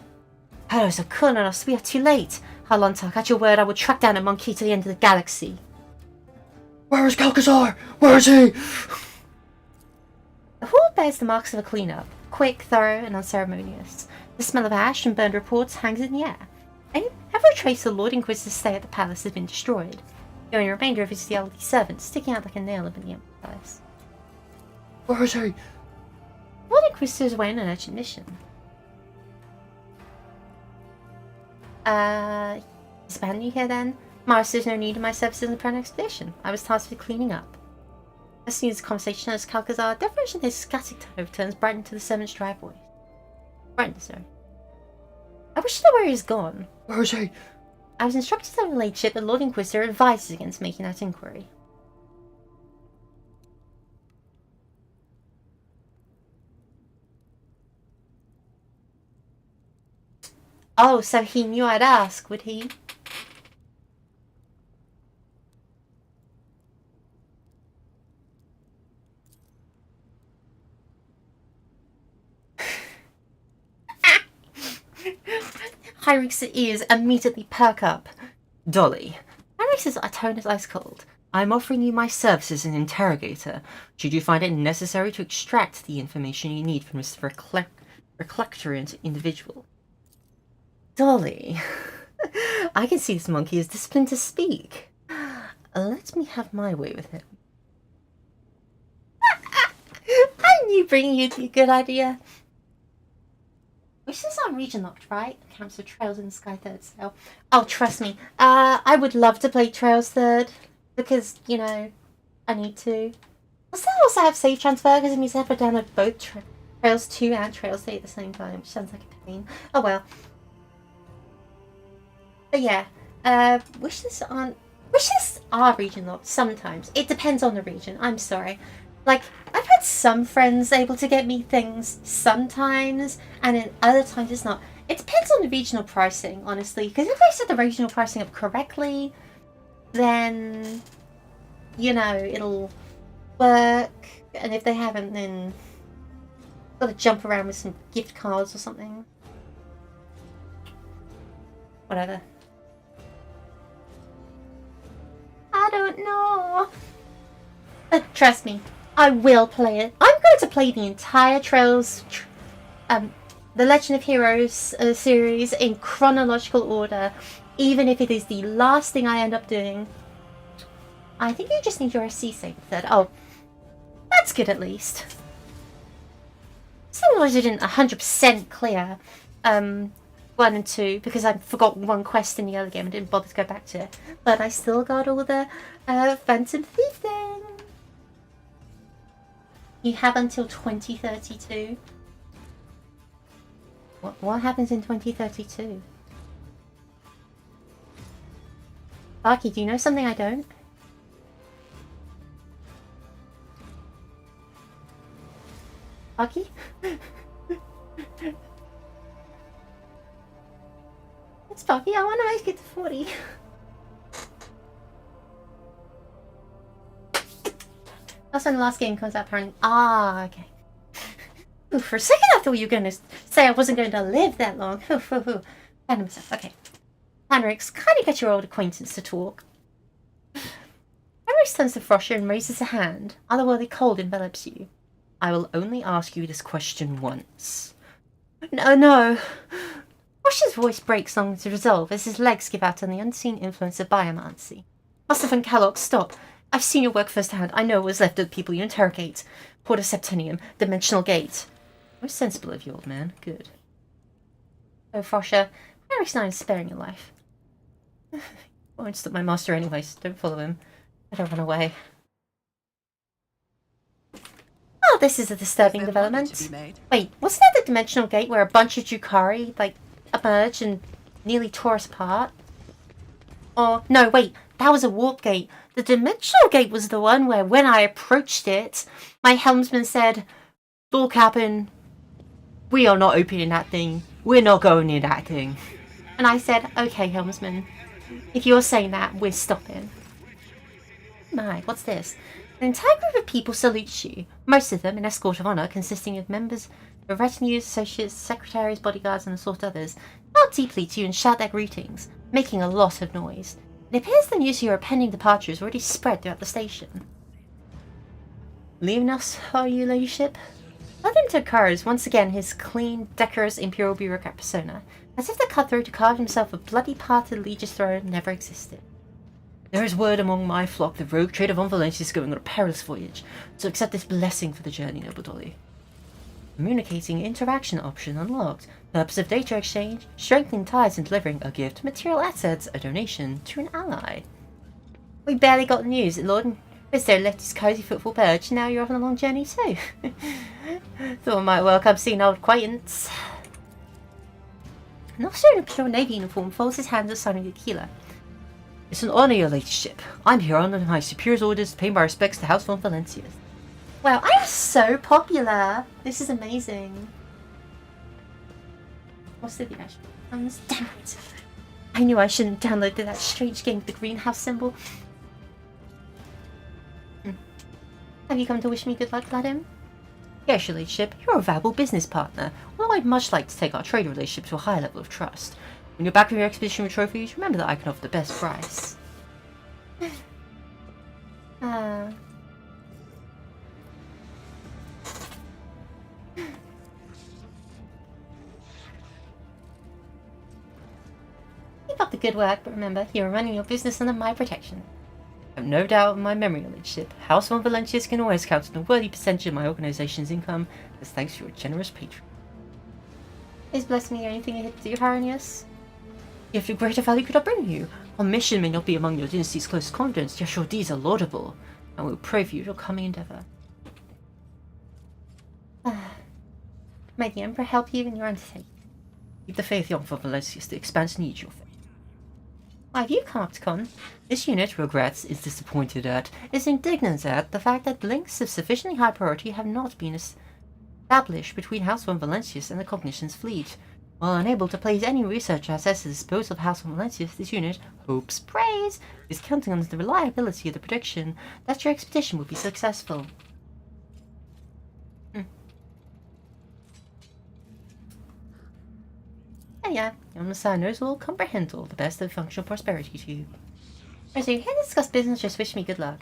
Oh, so Kurnanos, we are too late. Halontak, at your word, I will track down a monkey to the end of the galaxy. Where is Kalkazar? Where is he? The hall bears the marks of a clean-up. Quick, thorough, and unceremonious. The smell of ash and burned reports hangs in the air. Every trace of the Lord Inquisitor's stay at the palace has been destroyed. The only remainder of his elderly servant sticking out like a nail up in the empire. Where is he? Lord Inquisitor is away on an urgent mission. Is Bandy here then? Maris, there's no need of my services in the Prone expedition. I was tasked with cleaning up. As soon as the conversation as Kalkazar, deferential his scattered tone of turns brightened to the servant's dry voice. Brightened, sorry. I wish to know where he's gone. Where is he? I was instructed to the ladyship that Lord Inquisitor advises against making that inquiry. Oh, so he knew I'd ask, would he? Hyrix's ears immediately perk up. Dolly. Hyrix's tone is ice cold. I'm offering you my services as an interrogator, should you find it necessary to extract the information you need from this recalcitrant individual. Dolly. I can see this monkey is disciplined to speak. Let me have my way with him. I knew bringing you to a good idea. Which is on region locked, right? Counts for Trails in the Sky Third style. Oh, trust me. I would love to play Trails Third. Because, you know, I need to. Also have save transfer because it means I have to download both Trails 2 and Trails 3 at the same time, which sounds like a pain. Oh well. But yeah, wishes are region locked sometimes. It depends on the region. I'm sorry. Like, I've had some friends able to get me things sometimes, and then other times it's not. It depends on the regional pricing, honestly. Because if they set the regional pricing up correctly, then, you know, it'll work. And if they haven't, then gotta jump around with some gift cards or something. Whatever. I don't know. But trust me, I will play it. I'm going to play the entire Trails, the Legend of Heroes series in chronological order, even if it is the last thing I end up doing. I think you just need your SC save third. Oh, that's good at least. Sometimes I didn't 100% clear 1 and 2 because I forgot one quest in the other game and didn't bother to go back to it. But I still got all the Phantom Thief thing. You have until 2032. What happens in 2032? Barky, do you know something I don't? Barky? It's Barky, I want to make it to 40. That's when the last game comes out, apparently. Ah, okay. Ooh, for a second I thought you were going to say I wasn't going to live that long. Found myself. Okay. Henrix, kind of get your old acquaintance to talk. Henrix turns to Frosher and raises a hand. Otherworldly cold envelops you. I will only ask you this question once. No. Frosher's voice breaks long to resolve as his legs give out on the unseen influence of biomancy. Master von Kellogg, stop. I've seen your work firsthand. I know what was left of the people you interrogate. Porta Septenium, Dimensional Gate. Most sensible of you, old man. Good. Oh, Frosher, Henrix and I is sparing your life. Won't stop my master anyways. Don't follow him. Better run away. Oh, this is a disturbing Is there money development. to be made? Wait, wasn't that the dimensional gate where a bunch of Drukhari, like, emerged and nearly tore us apart? Or, no, wait, that was a warp gate. The dimensional gate was the one where, when I approached it, my helmsman said, "Door cabin, we are not opening that thing. We're not going near that thing." And I said, "Okay, helmsman, if you're saying that, we're stopping." My, what's this? An entire group of people salutes you, most of them an escort of honour consisting of members of retinues, associates, secretaries, bodyguards, and assorted others, bow deeply to you and shout their greetings, making a lot of noise. It appears the news of your pending departure is already spread throughout the station. Leaving us, are you, ladyship? Welcome to Kars, once again his clean, decorous imperial bureaucrat persona, as if the cutthroat who carved himself a bloody path to the Legion's throne never existed. There is word among my flock that Rogue Trader von Valencia is going on a perilous voyage, so accept this blessing for the journey, noble Dolly. Communicating interaction option unlocked. Purpose of data exchange, strengthening ties and delivering a gift, material assets, a donation to an ally. We barely got the news that Lord Bristow left his cosy football perch, and now you're off on a long journey too. Thought I might welcome seeing an old acquaintance. An officer in a pure navy uniform folds his hands aside the keeler. It's an honour, your ladyship. I'm here under my superior's orders to pay my respects to House von Valencia. Wow, I'm so popular. This is amazing. What's the actual? Damn it. I knew I shouldn't have downloaded that strange game with the greenhouse symbol. Have you come to wish me good luck, Gladym? Yes, your ladyship. You're a valuable business partner, although I'd much like to take our trade relationship to a higher level of trust. When you're back with your expedition with trophies, remember that I can offer the best price. Keep up the good work, but remember, you're running your business under my protection. I have no doubt in my memory, your ladyship. House von Valencius can always count on a worthy percentage of my organization's income, as thanks to your generous patron. Is blessing me anything you hit to do, Haronius? If of greater value could I bring you? Our mission may not be among your dynasty's closest confidants, yet your deeds are laudable, and we will pray for you your coming endeavour. May the Emperor help you in your undertaking. Keep the faith, young von Valencius. The expanse needs your faith. Why have you come up to con? This unit regrets, is disappointed at, is indignant at the fact that links of sufficiently high priority have not been established between House von Valencius and the Cognition's fleet. While unable to place any research assets at the disposal of House von Valencius, this unit, hopes praise, is counting on the reliability of the prediction that your expedition will be successful. Oh yeah, your Messiah knows all, comprehend all, the best of functional prosperity to you. As you here to discuss business, just wish me good luck.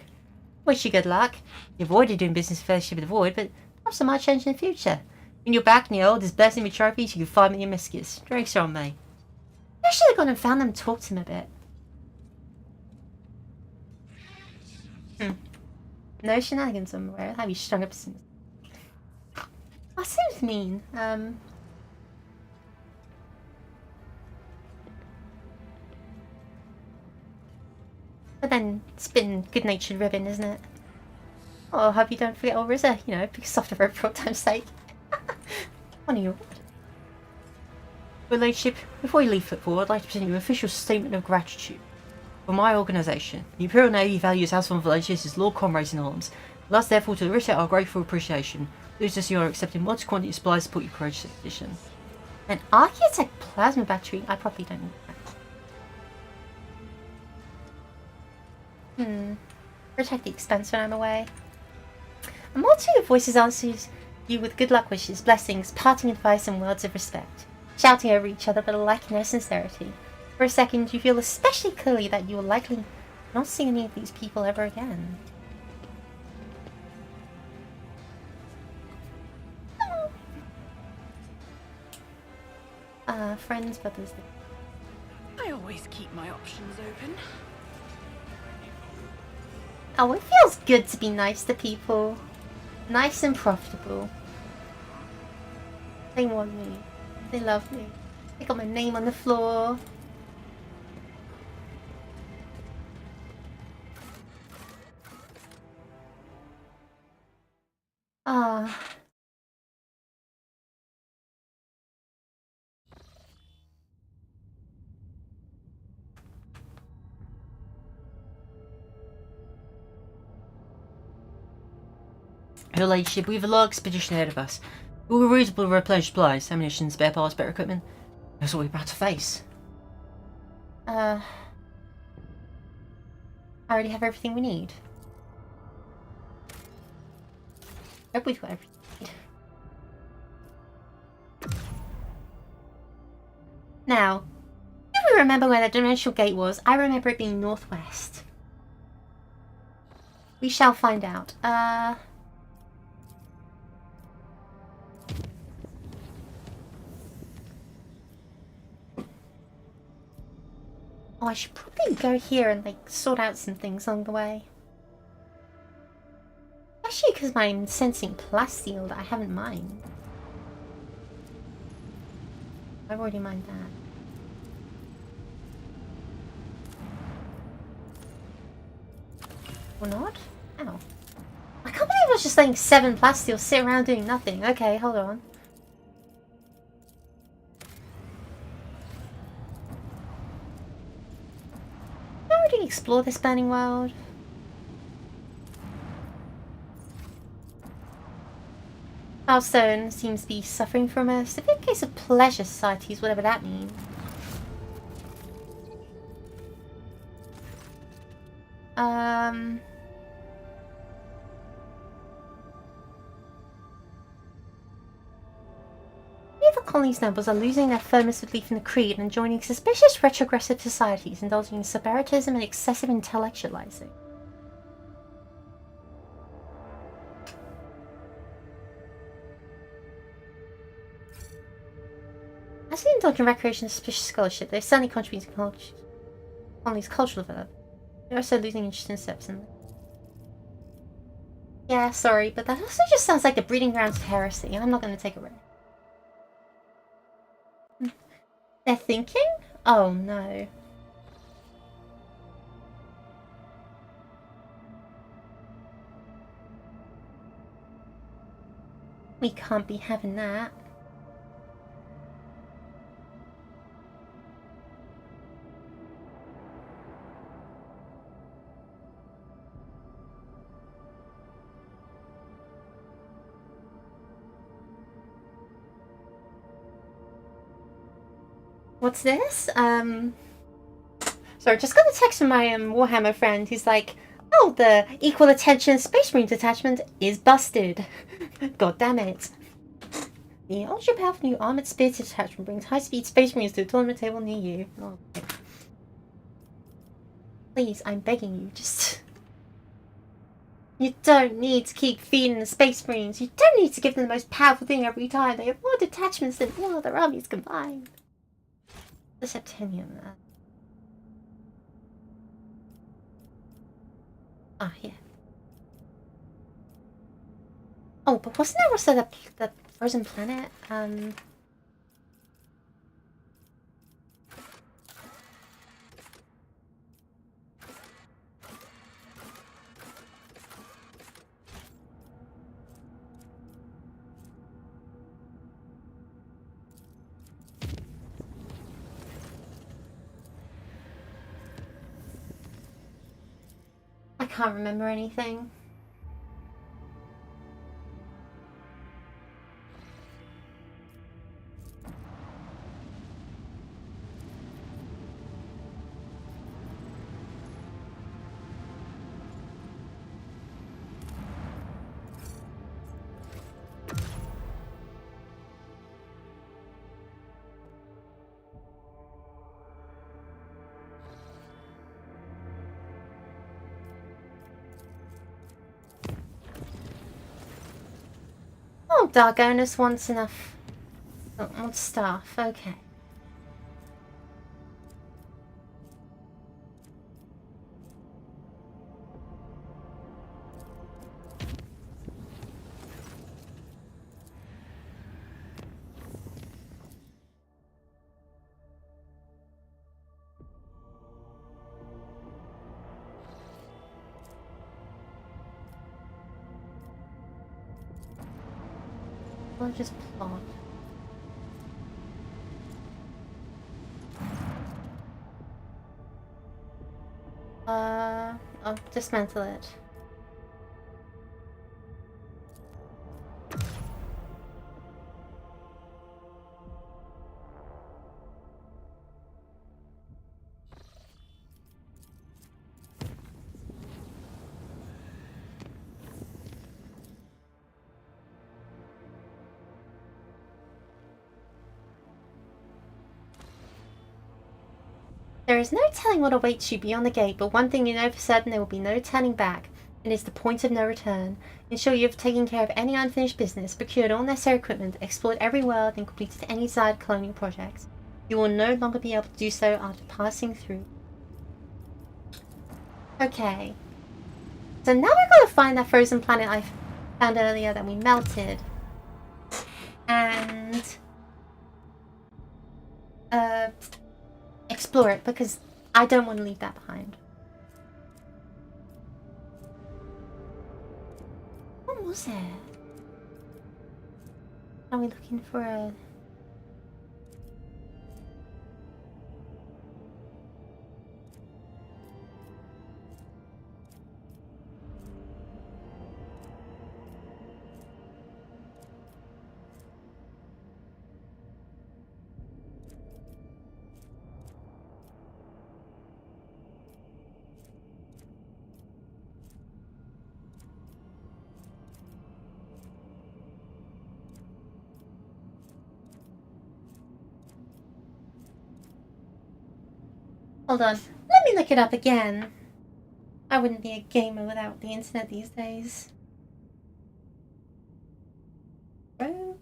Wish you good luck. You avoided doing business with Fellowship of the Void, but perhaps some might change in the future. When you're back and your old is blessing with trophies, you can find me in Miscus. Drinks are on me. I should have gone and found them and talked to him a bit. No shenanigans, I'm aware. Have you strung up some... That seems mean. But then it's been good-natured ribbon, isn't it? Oh, I hope you don't forget old Rizza, you know, pick a softer rope for old time's sake. One of your... Your ladyship, before you leave Football, I'd like to present you an official statement of gratitude. For my organisation, the Imperial Navy values House von Valencius as Lord Comrades in Arms, and thus therefore to reiterate our grateful appreciation, lose us you are accepting modest quantity of supplies to support your courageous expedition. An Architect plasma battery? I probably don't need that. Protect the expense when I'm away. A multitude of voices answers you with good luck wishes, blessings, parting advice, and words of respect, shouting over each other but alike in their sincerity. For a second, you feel especially clearly that you will likely not see any of these people ever again. Friends, brothers. I always keep my options open. Oh, it feels good to be nice to people. Nice and profitable. They want me. They love me. They got my name on the floor. Ah. Her Ladyship, we have a long expedition ahead of us. We will reasonably replenish supplies, ammunition, spare parts, better equipment. That's what we're about to face. I already have everything we need. Hope we've got everything we need. Now, do we remember where the dimensional gate was? I remember it being northwest. We shall find out. Oh, I should probably go here and, like, sort out some things along the way. Especially because I'm sensing plasteel that I haven't mined. I've already mined that. Or not? Ow. I can't believe I was just letting 7 plasteel sit around doing nothing. Okay, hold on. Did I already explore this burning world? Milestone seems to be suffering from a severe case of pleasure societies, whatever that means. The colony's nobles are losing their firmest belief in the creed and joining suspicious retrogressive societies, indulging in separatism and excessive intellectualizing. As they indulge in recreation and suspicious scholarship, they're certainly contributing to the colony's cultural development. They're also losing interest in steps in. Yeah, sorry, but that also just sounds like the breeding grounds of heresy. I'm not going to take a risk. They're thinking? Oh no. We can't be having that. What's this? Sorry, just got a text from my Warhammer friend. He's like, oh, the Equal Attention Space Marine detachment is busted. God damn it. The ultra-powerful new Armored Spear detachment brings high-speed Space Marines to a tournament table near you. Oh, okay. Please, I'm begging you, just... You don't need to keep feeding the Space Marines. You don't need to give them the most powerful thing every time. They have more detachments than all other armies combined. The Septenium. Ah, yeah. Oh, but wasn't there also the frozen planet? I can't remember anything. Oh, Dargonus wants enough. Wants staff, okay. We'll just plot. I'll dismantle it. There is no telling what awaits you beyond the gate, but one thing you know for certain, there will be no turning back. It is the point of no return. Ensure you have taken care of any unfinished business, procured all necessary equipment, explored every world, and completed any desired colonial projects. You will no longer be able to do so after passing through. Okay. So now we're going to find that frozen planet I found earlier that we melted. And explore it, because I don't want to leave that behind. What was it? Are we looking for a... Hold on. Let me look it up again. I wouldn't be a gamer without the internet these days. Rogue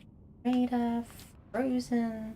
Trader, frozen.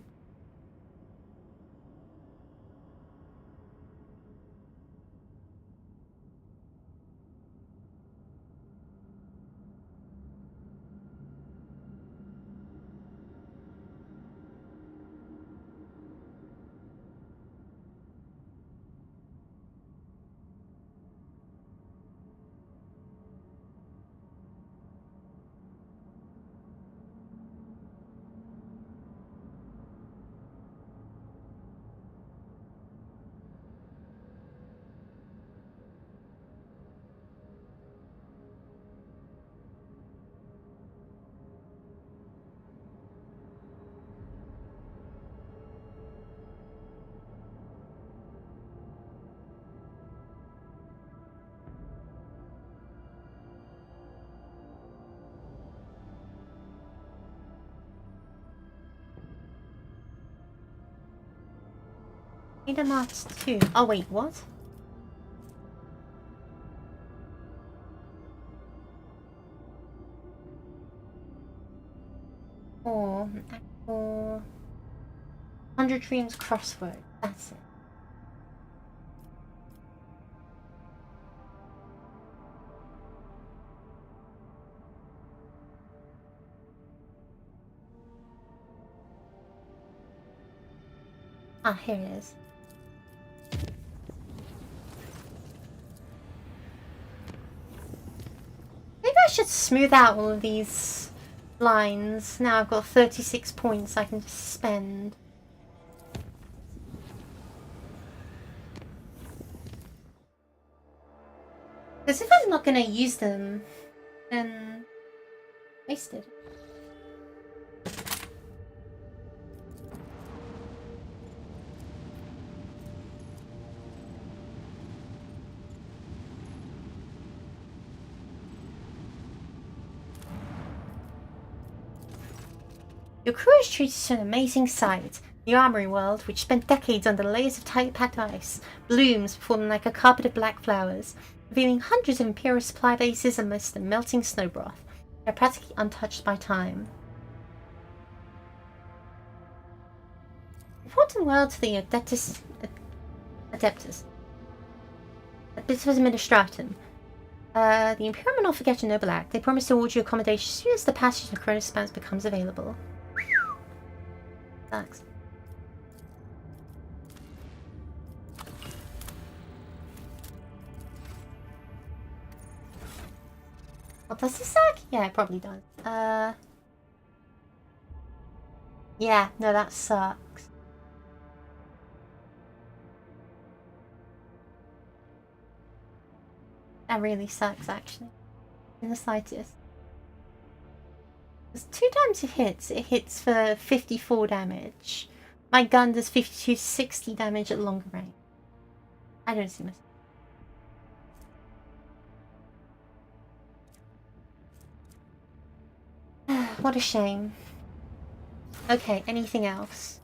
Trader Mart 2. Oh wait, what? Or actual 100 Dreams crossword. That's it. Ah, here it is. Maybe I should smooth out all of these lines. Now I've got 36 points I can just spend. Because if I'm not going to use them, then wasted. Your crew is treated to an amazing sight. The armory world, which spent decades under layers of tight-packed ice, blooms before them like a carpet of black flowers, revealing hundreds of Imperial supply bases amidst the melting snow broth. They are practically untouched by time. Important world to the Adeptus Administratum. The Imperium will not forget your noble act. They promise to award you accommodation as soon as the passage of Chronos Spans becomes available. Thanks. Well, does this suck? Yeah, it probably does. Yeah, no, that sucks. That really sucks, actually. In the slightest. Because 2 times it hits for 54 damage. My gun does 52 to 60 damage at longer range. I don't see myself. What a shame. Okay, anything else?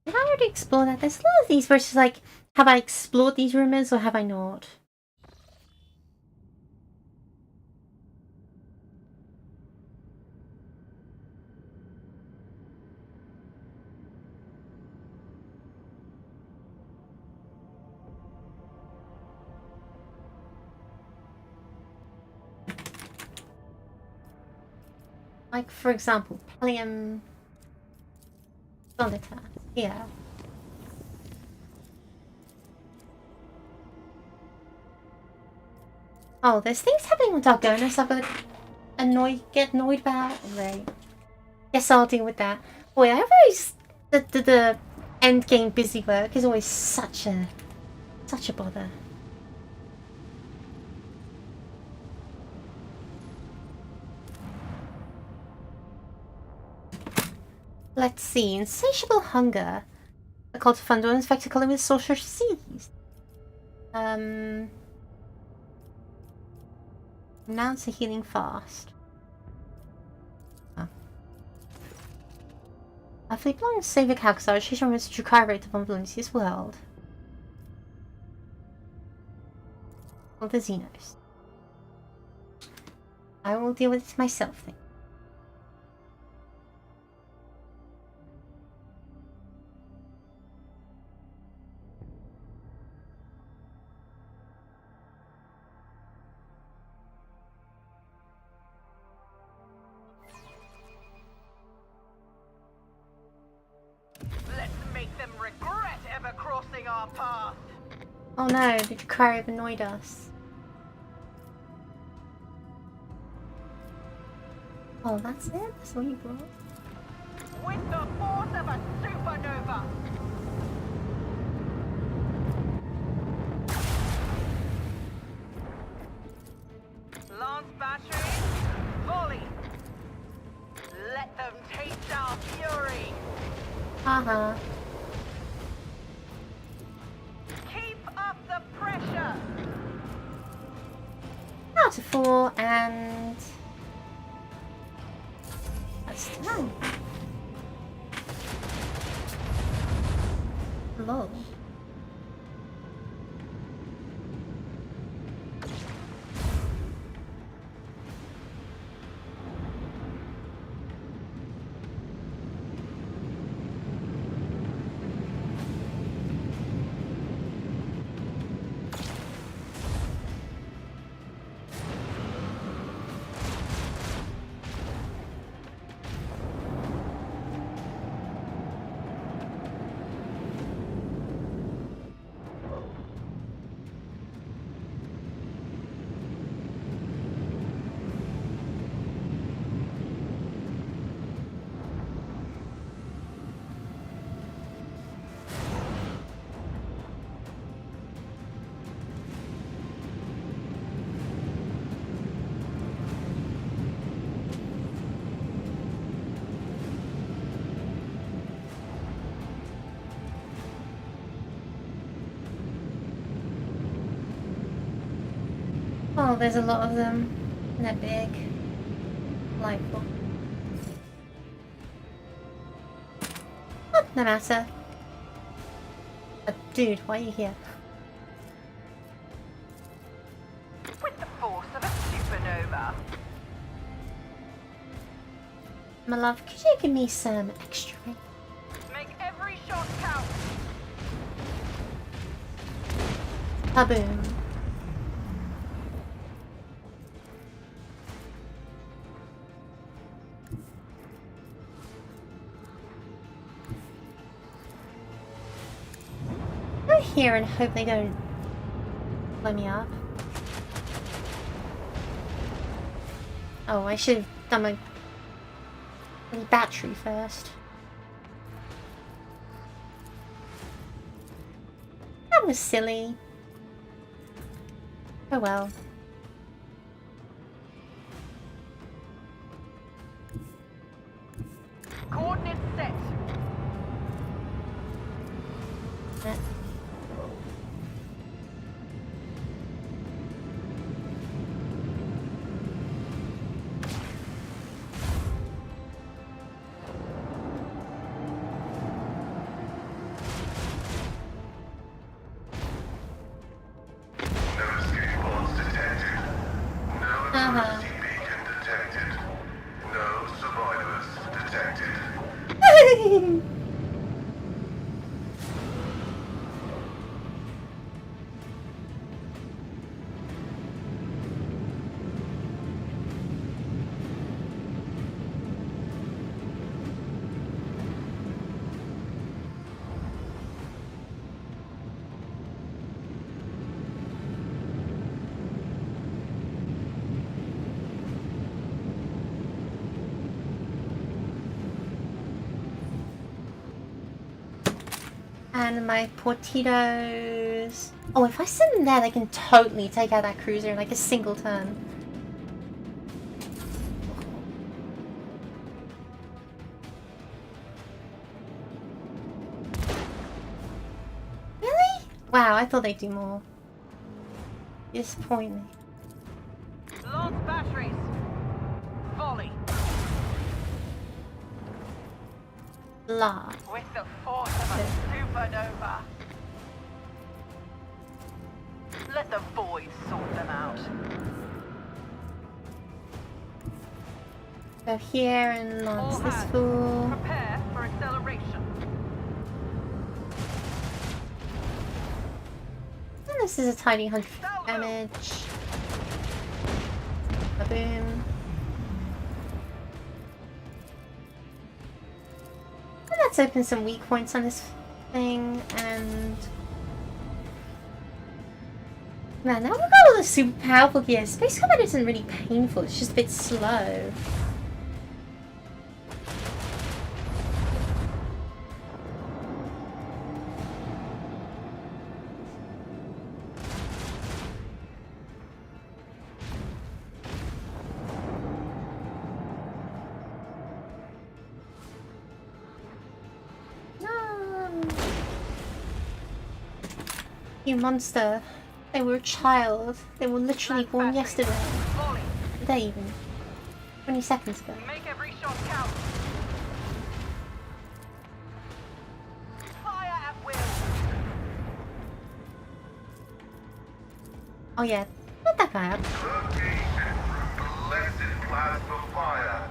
Did I already explore that? There's a lot of these versus like, have I explored these rumors or have I not? Like, for example, Pallium Solita. Yeah. Oh, there's things happening with Dargonis I've got to get annoyed about. Right. Guess I'll deal with that. Boy, I've always the end game busy work is always such a bother. Let's see. Insatiable hunger. A call to fund an infected colony with social disease. Announce a healing fast. A fleet belonging to Savior Calxar, she remembers the Drukai rate of vulnerability this world. Well, the Xenos. I will deal with it myself then. Let's make them regret ever crossing our path. Oh no, the Drukai have annoyed us. Oh, that's it? That's what you brought? With the force of a supernova. Lance batteries, volley. Let them taste our fury. Uh-huh. Keep up the pressure. Out of 4 and... That's 10. Lol. Oh, there's a lot of them. And they're big. Delightful. Oh, no matter. Dude, why are you here? With the force of a supernova. My love, could you give me some extra? Make every shot count. Kaboom. Go here and hope they don't blow me up. Oh, I should have done my battery first. That was silly. Oh well. Coordinates set. Uh, No escape pods detected. No emergency beacon detected. No survivors detected. And my Portitos. Oh, if I send them there, they can totally take out that cruiser in like a single turn. Really? Wow, I thought they'd do more. Disappoint me. Launch batteries. Volley. La. With the force of a supernova. Let the void sort them out. Go here and All launch this hands, fool. prepare for acceleration. And this is a tiny 100 damage. Boom. And let's open some weak points on this thing, and man, now we've got all the super powerful gear. Space combat isn't really painful, it's just a bit slow. You monster. They were a child. They were literally born yesterday. Volley. Today even. 20 seconds ago. Make every shot count. Fire at will. Oh yeah, let that guy up. Location through blessed plasma fire.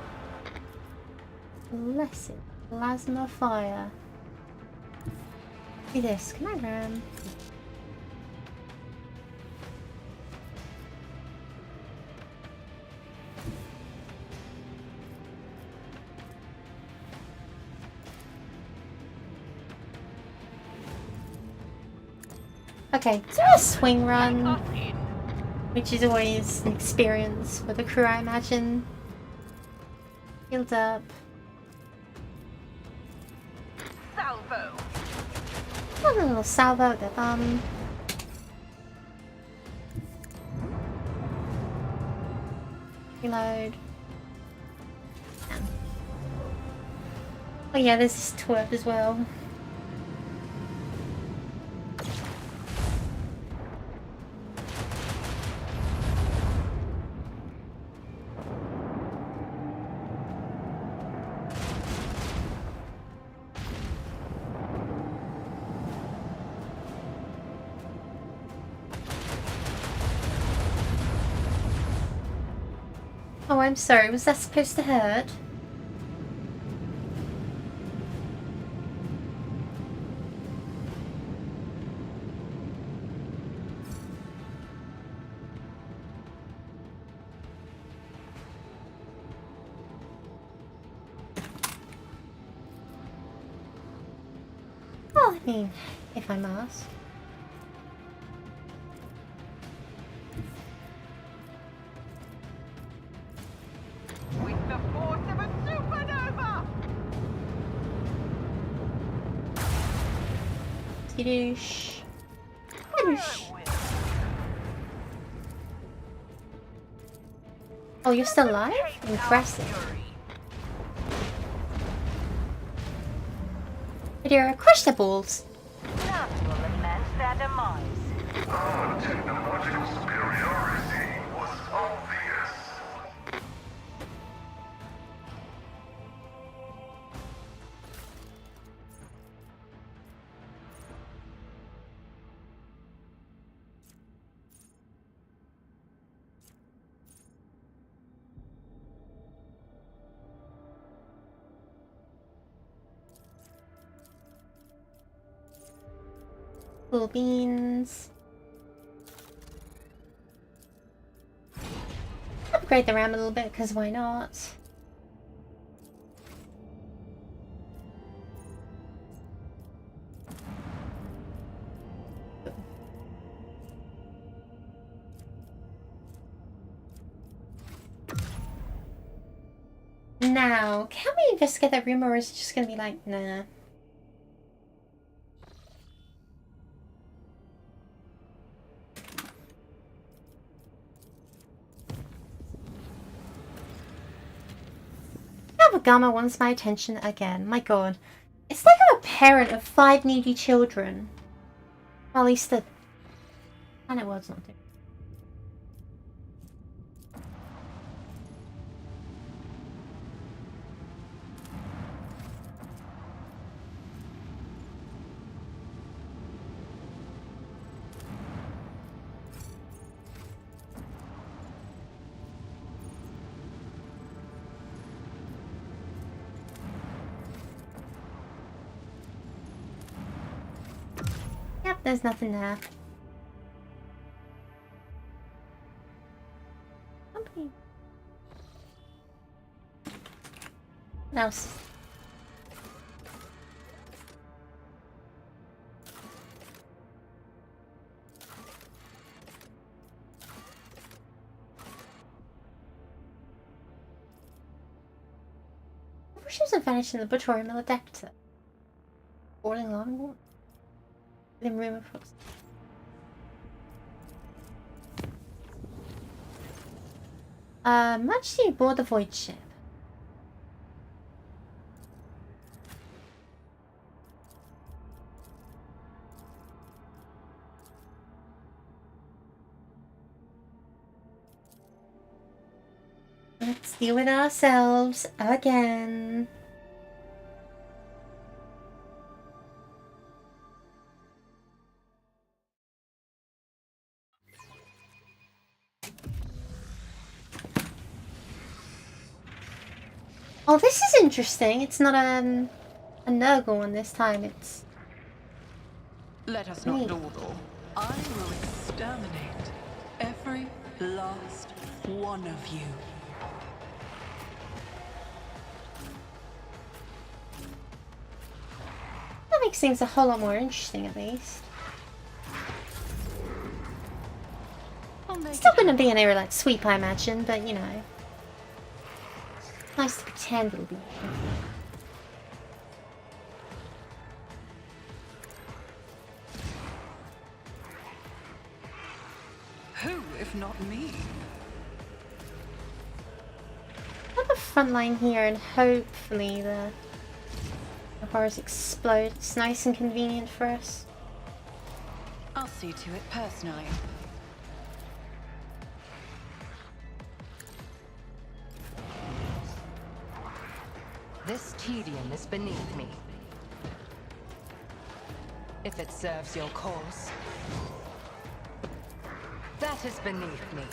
Blessed plasma fire. See this, can I ram? Okay, do a swing run, Us in. which is always an experience for the crew, I imagine. Healed up. Salvo. One little salvo at the bum. Reload. Damn. Oh yeah, there's this twerp as well. Oh, I'm sorry. Was that supposed to hurt? Well, I mean, if I'm asked. With the force of a supernova! Skidoosh. Skidoosh. Oh, you're still alive? Impressive. But you're crush the balls. That will lament their demise. Our technological superiority was obvious. Cool beans. Upgrade the RAM a little bit, because why not? Now, can we investigate that room, or is it just gonna be like, nah? Gamma wants my attention again. My god. It's like I'm a parent of 5 needy children. Well, at least the planet world's not doing. Yep, there's nothing there. Company. What else? Bushes have vanished in the laboratory maledicta. Boiling lava. In room of frost. Much to board the void ship. Let's deal with ourselves again. Oh, this is interesting. It's not a Nurgle one this time. It's... Let us not dawdle. I will exterminate every last one of you. That makes things a whole lot more interesting, at least. Still gonna be an area like sweep, I imagine, but you know. Nice to pretend it'll be. Who, if not me? Have a front line here, and hopefully the horrors explode. It's nice and convenient for us. I'll see to it personally. This tedium is beneath me. If it serves your cause, that is beneath me.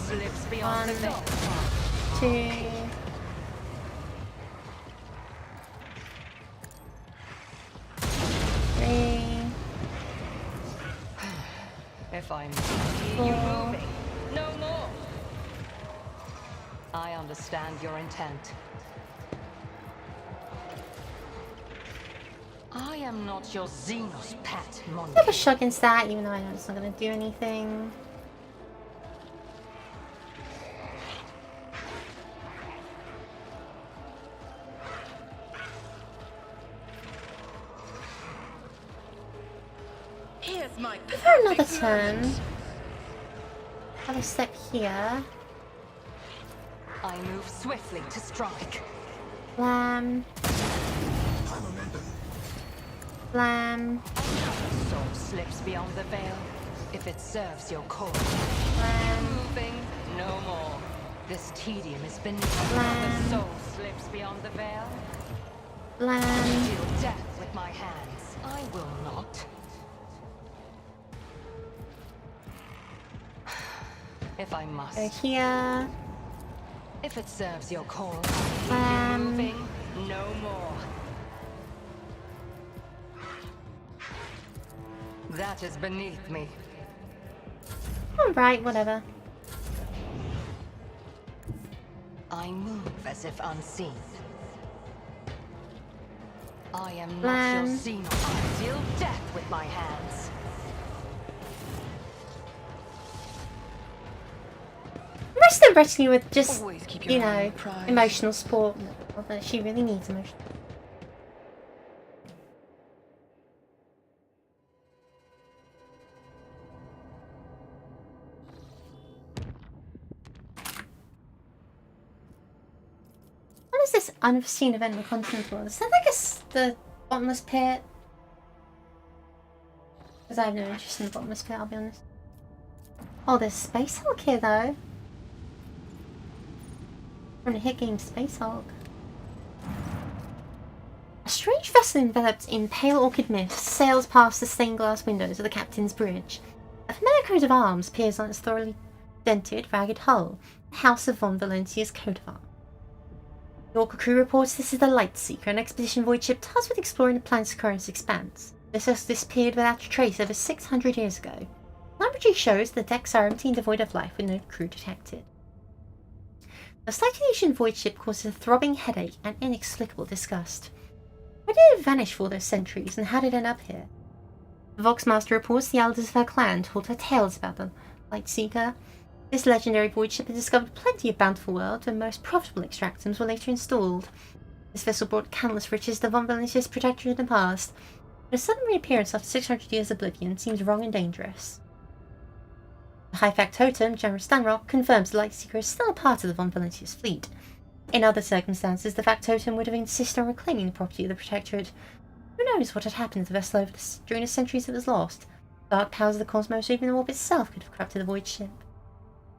slips beyond the veil. 2. If I'm you moving, no more. I understand your intent. I am not your Xenos pet, Mon. Take a shot against that, even though I know it's not going to do anything. Here's my Give her another turn. Have a step here. I move swiftly to strike. Blam. Blam. Another soul slips beyond the veil, if it serves your cause. Blam. Moving, no more. This tedium is beneath. Blam. Another soul slips beyond the veil. Blam. Deal death with my hands. I will not. If I must. Go here. If it serves your cause. Moving, no more. That is beneath me. Alright, whatever. I move as if unseen. I am not Blam. your Xenos. I deal death with my hands. Rest of rescue with just, Always keep your you eye on know, the prize. emotional support. Not that she really needs emotional. What is this unforeseen event in the continental world? Is that like the bottomless pit? Because I have no interest in the bottomless pit, I'll be honest. Oh, there's Space Hulk here though. From the hit game Space Hulk. A strange vessel enveloped in pale orchid mist sails past the stained glass windows of the captain's bridge. A familiar coat of arms appears on its thoroughly dented, ragged hull, the House of Von Valencia's coat of arms. The Orca crew reports this is the Lightseeker, an expedition void ship tasked with exploring the planet's current expanse. This has disappeared without a trace over 600 years ago. Laboratory shows the decks are empty and devoid of life with no crew detected. The slightly ancient void ship causes a throbbing headache and inexplicable disgust. Where did it vanish for those centuries, and how did it end up here? The Voxmaster reports the elders of her clan told her tales about the Lightseeker. This legendary void ship had discovered plenty of bountiful worlds, where most profitable extractums were later installed. This vessel brought countless riches to Von Valencia's protectorate in the past, but a sudden reappearance after 600 years of oblivion seems wrong and dangerous. The high factotum, General Stanrock, confirms the Lightseeker is still a part of the Von Valencia's fleet. In other circumstances, the factotum would have insisted on reclaiming the property of the Protectorate. Who knows what had happened to the vessel during the centuries it was lost? Dark powers of the cosmos or even the warp itself could have corrupted the void ship.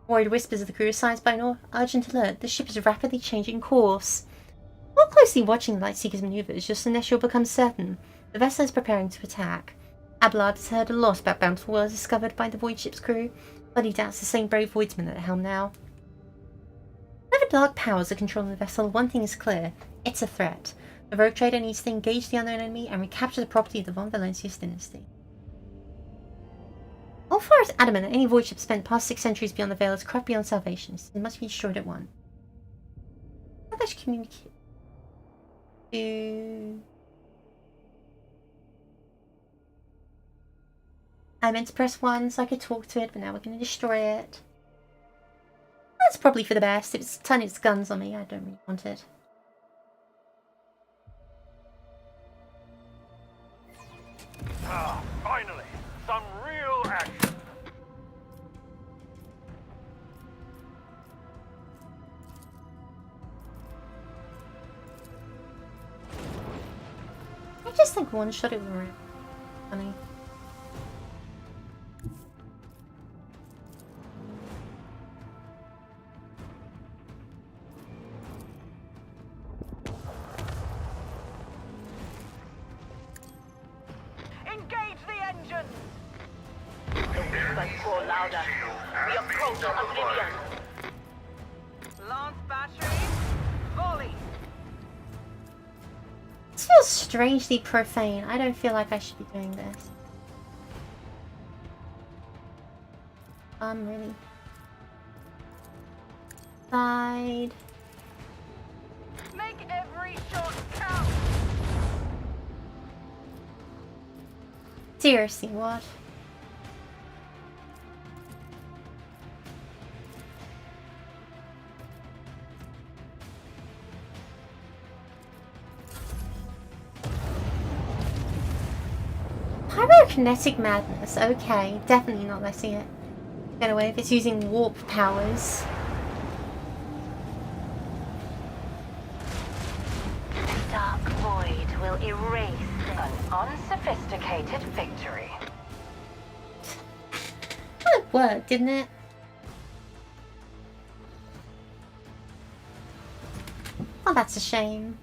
Worried whispers of the crew are silenced by an urgent alert. The ship is rapidly changing course. While closely watching the Lightseeker's maneuvers, your Sinestro becomes certain the vessel is preparing to attack. Abelard has heard a lot about bountiful worlds discovered by the void ship's crew, but he doubts the same brave voidsman at the helm now. Whatever dark powers are controlling the vessel, one thing is clear. It's a threat. The Rogue Trader needs to engage the unknown enemy and recapture the property of the Von Valencia's dynasty. Ulfar is adamant that any void ship spent past 6 centuries beyond the Veil is corrupt beyond salvation, so it must be destroyed at once. How about you communicate to... I meant to press 1 so I could talk to it, but now we're going to destroy it. That's probably for the best. If it's turning its guns on me, I don't really want it. Ah, finally! Some real action! I just think one shot it was funny. Engage the engines! The wheels roar louder. We approach oblivion. This feels strangely profane. I don't feel like I should be doing this. Really. Side. Make every shot count. Seriously, what? Pyrokinetic madness. Okay, definitely not letting it get away if it's using warp powers. The dark void will erase an unsophisticated victory. Well, it worked, didn't it? Oh, that's a shame.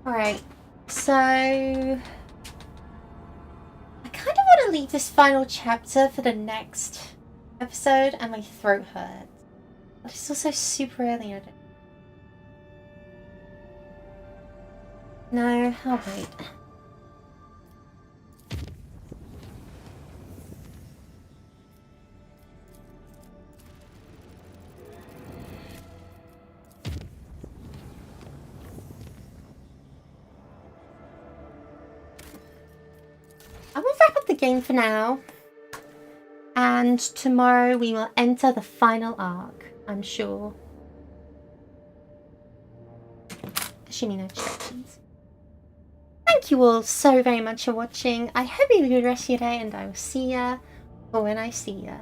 Alright, so I kind of want to leave this final chapter for the next episode, and my throat hurts. But it's also super early. I don't... No, I'll wait. I will wrap up the game for now. And tomorrow we will enter the final arc, I'm sure. Assuming no distractions. Thank you all so very much for watching. I hope you have a good rest of your day, and I will see ya for when I see ya.